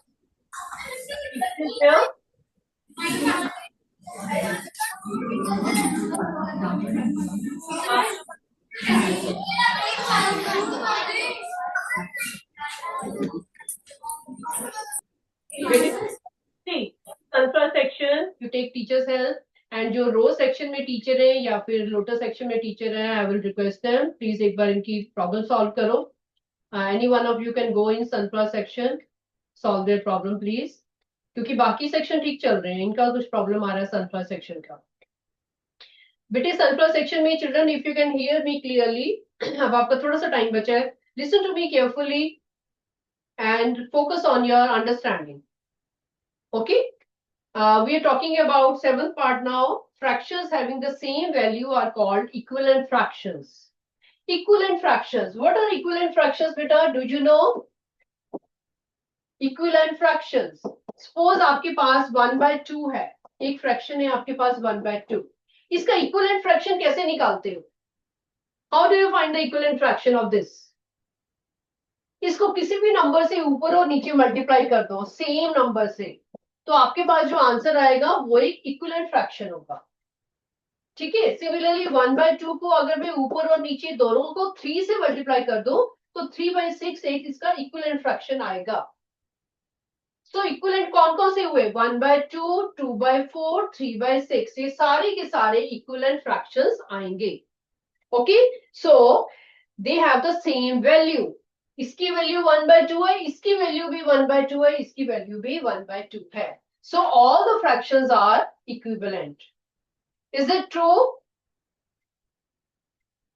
is here. See, contra section, you take teacher's help. And जो रो सेक्शन में टीचर है या फिर लोटस सेक्शन में टीचर है, I will request them please एक बार इनकी प्रॉब्लम सॉल्व करो. Any one of you can go in sunflower section, solve their problem please, क्योंकि बाकी सेक्शन ठीक चल रहे हैं, इनका कुछ प्रॉब्लम आ रहा है सनफ्लावर सेक्शन का. बेटे सनफ्लावर सेक्शन में children, if you can hear me clearly, अब आपका थोड़ा सा टाइम बचा है, listen to me carefully and focus on your understanding. Okay, we are talking about seventh part now. Fractions having the same value are called equivalent fractions. Equivalent fractions. What are equivalent fractions, beta? Do you know? Equivalent fractions. Suppose आपके पास 1/2 है, एक फ्रैक्शन है आपके पास 1/2. इसका equivalent fraction कैसे निकालते हो? How do you find the equivalent fraction of this? इसको किसी भी नंबर से ऊपर और नीचे मल्टीप्लाई कर दो, सेम नंबर से, तो आपके पास जो आंसर आएगा वो एक इक्विवेलेंट फ्रैक्शन होगा. ठीक है. सिमिलरली 1/2 को अगर मैं ऊपर और नीचे दोनों को 3 से मल्टीप्लाई कर दूं तो 3/6 एक इसका इक्विवेलेंट फ्रैक्शन आएगा. सो इक्विवेलेंट कौन कौन से हुए? 1/2, 2/4, 3/6, ये सारे के सारे इक्विवेलेंट फ्रैक्शंस आएंगे. Okay, so they have the same value. इसकी वैल्यू 1/2 है, इसकी वैल्यू भी 1/2 है, इसकी वैल्यू भी 1/2 है. So all the fractions are equivalent. Is it true?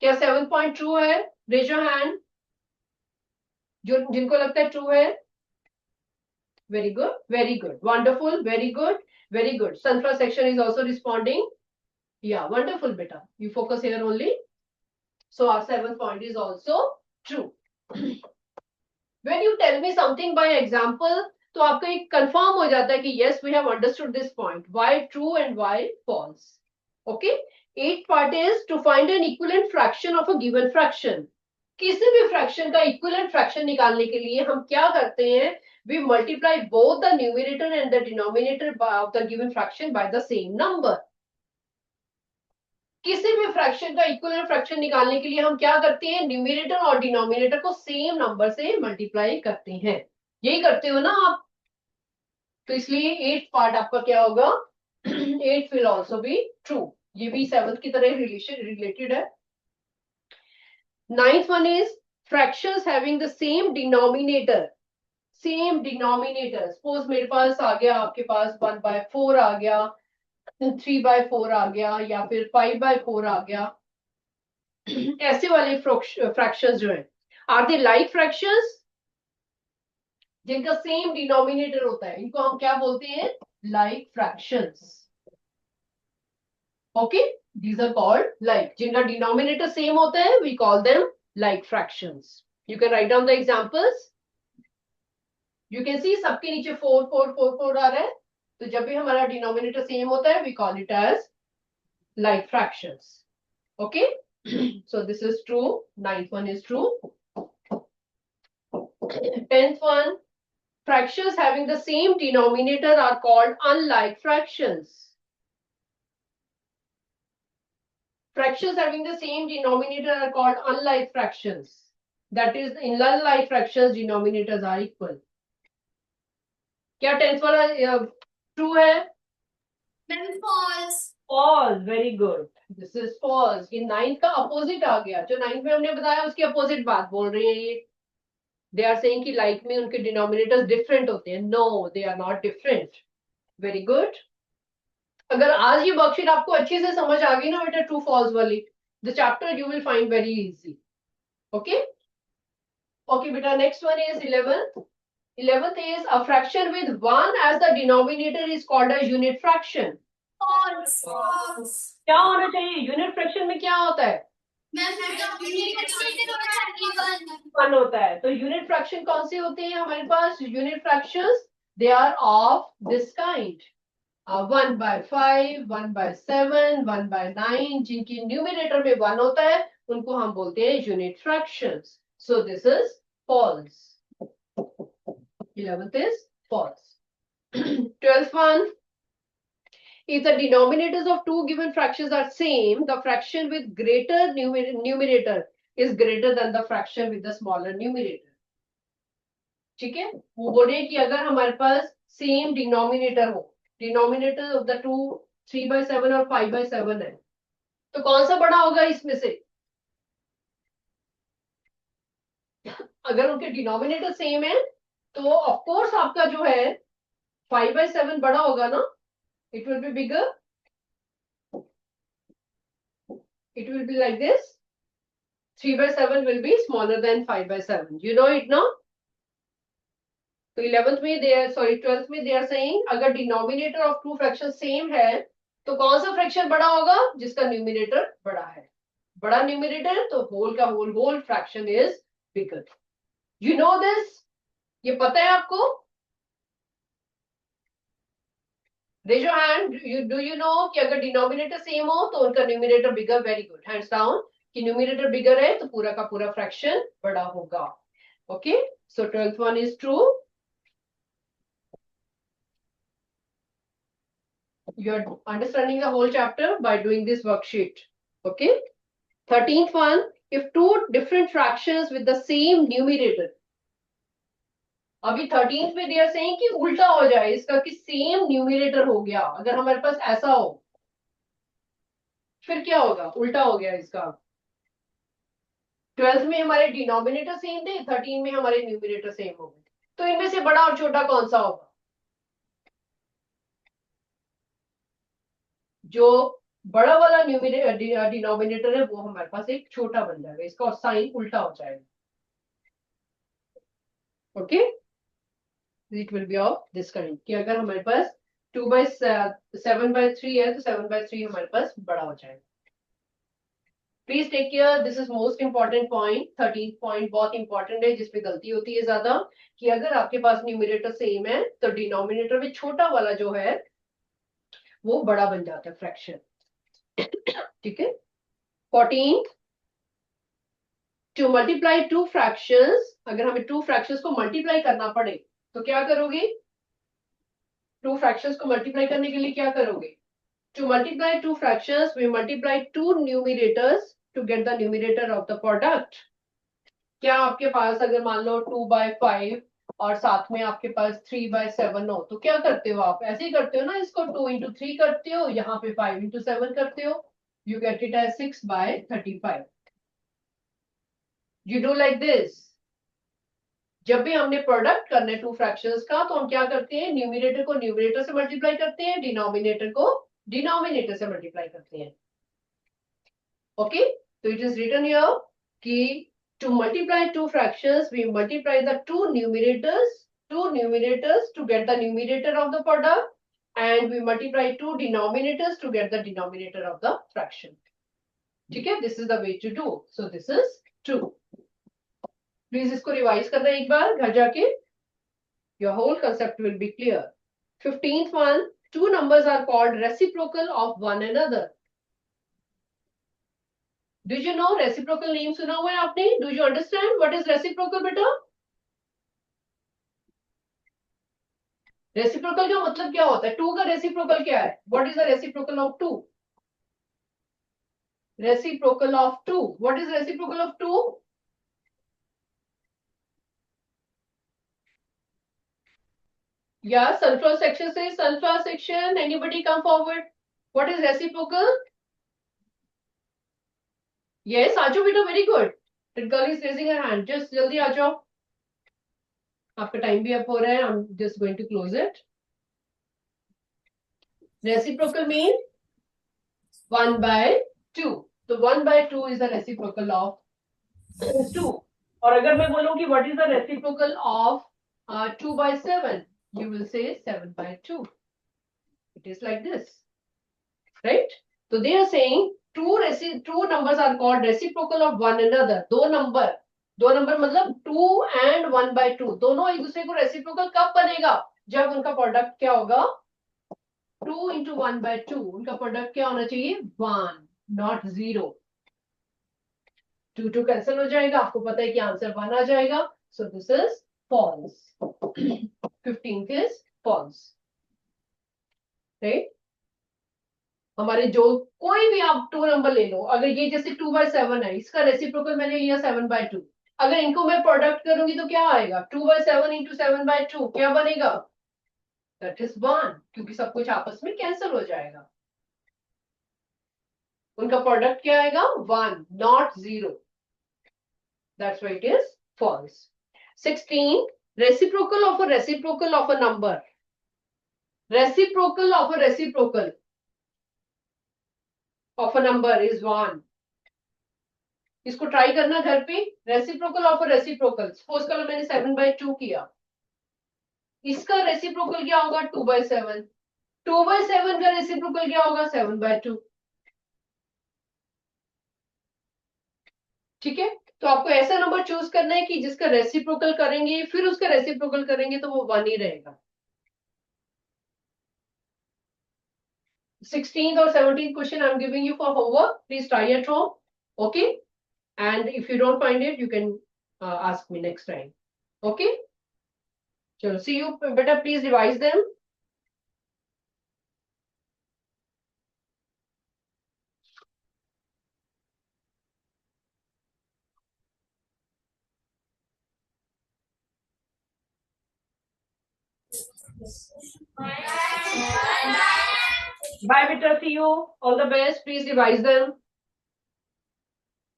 क्या 7 पॉइंट ट्रू है? रेज योर हैंड जो जिनको लगता है ट्रू है. Very good, very good, wonderful, very good, very good. Sunflower section is also responding. Yeah wonderful बेटा, you focus here only. So our 7th point is also true. When you tell me something by example, तो आपका एक कंफर्म हो जाता है कि yes we have understood this point, why true and why false. Okay, 8th part is to find an equivalent fraction of a given fraction. किसी भी फ्रैक्शन का इक्विवेलेंट फ्रैक्शन निकालने के लिए हम क्या करते हैं? We multiply both the numerator and the denominator of the given fraction by the same number. किसी भी फ्रैक्शन का इक्विवेलेंट फ्रैक्शन निकालने के लिए हम क्या करते हैं? न्यूमरेटर और डिनोमिनेटर को सेम नंबर से मल्टीप्लाई करते हैं. यही करते हो ना आप? तो इसलिए 8th पार्ट आपका क्या होगा? 8th will also be true. ये भी 7th की तरह रिलेटेड है. 9th one is fractions having the same denominator. Same denominator. Suppose मेरे पास आ गया, आपके पास 1/4 आ गया, 3/4 आ गया, या फिर 5/4 आ गया. ऐसे वाले फ्रैक्शंस जो है, आर दे लाइक फ्रैक्शंस? जिनका सेम डिनोमिनेटर होता है, इनको हम क्या बोलते हैं? Like fractions. Okay, these are called like. जिनका डिनोमिनेटर सेम होता है, we call them like fractions. You can write down the examples. You can see सबके नीचे 4 4 4 4 आ रहा है, तो जब भी हमारा डिनोमिनेटर सेम होता है, we call it as like fractions. Okay, so this is true. 9th one is true. 10th one, fractions having the same denominator are called unlike fractions. Fractions having the same denominator are called unlike fractions. That is, in unlike fractions, denominators are equal. क्या 10th वाला ट्रू है? false. False. Very good. This is false. ये 9th का अपोजिट आ गया. जो 9th में हमने बताया उसकी अपोजिट बात बोल रही है ये. They are saying कि लाइक में उनके डिनोमिनेटर्स डिफरेंट होते हैं. No, they are not different. Very good. अगर आज ये वर्कशीट आपको अच्छे से समझ आ गई ना बेटा, ट्रू फॉल्स वाली, the chapter you will find very easy. Okay. Okay बेटा, next one is 11th. 11th is a fraction with 1 as the denominator is called a unit fraction. False. False. क्या होना चाहिए? यूनिट फ्रैक्शन में क्या होता है? वन होता है। तो यूनिट फ्रैक्शन कौन से होते हैं हमारे पास? Unit fractions they are of this kind, 1/5, 1/7, 1/9, जिनकी न्यूमिनेटर में 1 होता है उनको हम बोलते हैं unit fractions. So this is false. 11th is false. 12th one, if the denominators of two given fractions are same, the fraction with greater numerator is greater than the fraction with the smaller numerator. ठीक है, वो बोले कि अगर हमारे पास सेम डिनोमिनेटर हो, डिनोमिनेटर ऑफ द टू 3/7 और 5/7 है, तो कौन सा बड़ा होगा इसमें से? अगर उनके डिनोमिनेटर सेम है तो ऑफ कोर्स आपका जो है 5/7 बड़ा होगा ना, it will be bigger, it will be like this, 3/7 will be smaller than 5/7. You know it now? तो 11th में they are, sorry 12th में they are saying अगर denominator of two fraction same है तो कौन सा फ्रैक्शन बड़ा होगा? जिसका न्यूमिनेटर बड़ा है। बड़ा न्यूमिनेटर तो होल का whole fraction is bigger. You know this? ये पता है आपको? Raise your hand, do you know कि अगर डिनोमिनेटर सेम हो तो उनका numerator bigger? Very good, hands down कि न्यूमिनेटर बिगर है तो पूरा का पूरा फ्रैक्शन बड़ा होगा। Okay, so 12th one is true. You are understanding the whole chapter by doing this worksheet. Okay, 13th one, if two different fractions with the same numerator, अभी 13th में they are saying कि उल्टा हो जाए इसका, कि सेम न्यूमिनेटर हो गया। अगर हमारे पास ऐसा हो फिर क्या होगा? उल्टा हो गया इसका। 12th में हमारे डिनोमिनेटर सेम थे, 13 में हमारे न्यूमिनेटर सेम हो गए, तो इनमें से बड़ा और छोटा कौन सा होगा? जो बड़ा वाला डिनोमिनेटर है वो हमारे पास एक छोटा बन जाएगा, इसका साइन उल्टा हो जाएगा। Okay, it will be of this kind कि अगर हमारे पास 2/7/3 है तो 7/3 हमारे पास बड़ा हो जाएगा। Please take care, this is most important point. 13th point बहुत इंपॉर्टेंट है, जिसपे गलती होती है ज्यादा, कि अगर आपके पास न्यूमिनेटर सेम है तो डिनोमिनेटर में छोटा वाला जो है वो बड़ा बन जाता है फ्रैक्शन। ठीक है। 14th, to multiply two fractions, अगर हमें टू फ्रैक्शंस को मल्टीप्लाई करना पड़े तो क्या करोगे? टू फ्रैक्शंस को मल्टीप्लाई करने के लिए क्या करोगे? To multiply two fractions we multiply two numerators to get the numerator of the product. क्या आपके पास अगर मान लो 2/5 और साथ में आपके पास 3/7 हो तो क्या करते हो आप? ऐसे ही करते हो ना, इसको 2 into 3 करते हो, यहाँ पे 5 into 7 करते हो, you get it as 6/35. You do like this. जब भी हमने प्रोडक्ट करने टू फ्रैक्शंस का तो हम क्या करते हैं? न्यूमिनेटर को न्यूमिनेटर से मल्टीप्लाई करते हैं, डिनोमिनेटर को डिनोमिनेटर से मल्टीप्लाई करते हैं। ओके, तो इट इज रिटन हियर कि to multiply two fractions we multiply the two numerators to get the numerator of the product, and we multiply two denominators to get the denominator of the fraction. ठीक है, this is the way to do. So this is true. Please इसको रिवाइज करना एक बार घर जाके, your whole concept will be clear. 15th one, two numbers are called reciprocal of one another. Do you know reciprocal name? सुना हुआ है आपने? Do you understand what is reciprocal बेटा? रेसिप्रोकल का मतलब क्या होता है? टू का रेसिप्रोकल क्या है? What is the reciprocal of two? Reciprocal of two, what is reciprocal of two? Yeah, sunflower section says, sunflower section, anybody come forward? What is reciprocal? Yes, आजो बेटा, very good. That girl is raising her hand. Just जल्दी आ जाओ, आपका टाइम भी अप हो रहा है. I'm just going to close it. Reciprocal means 1/2. So 1/2 is the reciprocal of 2. और अगर मैं बोलूं कि what is the reciprocal of 2/7, you will say 7/2. It is like this, right? So they are saying two numbers are called reciprocal of one another. दो नंबर मतलब 2 and 1/2 दोनों एक दूसरे को रेसिप्रोकल कब बनेगा? जब उनका प्रोडक्ट क्या होगा? 2 into 1/2. उनका प्रोडक्ट क्या होना चाहिए? 1, not 0. 2 कैंसिल हो जाएगा, आपको पता है कि आंसर 1 आ जाएगा. So this is false. 15th is false. Right? हमारे जो कोई भी आप 2 नंबर ले लो, अगर ये जैसे 2/7 है, इसका रेसिप्रोकल मैंने लिया 7/2. अगर इनको मैं प्रोडक्ट करूंगी तो क्या आएगा? 2/7 into 7/2 क्या बनेगा? दैट इज 1, क्योंकि सब कुछ आपस में कैंसिल हो जाएगा. उनका प्रोडक्ट क्या आएगा? 1, not 0. That's why it is false. 16. Reciprocal of a reciprocal of a number. Reciprocal of a reciprocal of a number is 1. इसको ट्राई करना घर पे. रेसिप्रोकल ऑफ रेसिप्रोकल, सपोज करो मैंने 7/2 किया, इसका रेसिप्रोकल क्या होगा? 2/7. 2/7 का रेसिप्रोकल क्या होगा? 7/2. ठीक है, तो आपको ऐसा नंबर चूज करना है कि जिसका रेसिप्रोकल करेंगे फिर उसका रेसिप्रोकल करेंगे तो वो 1 ही रहेगा. 16th or 17th question I'm giving you for homework. Please try at home. Okay, and if you don't find it, you can ask me next time. Okay, so see you. Better please revise them. Bye, better. See you. All the best. Please revise them.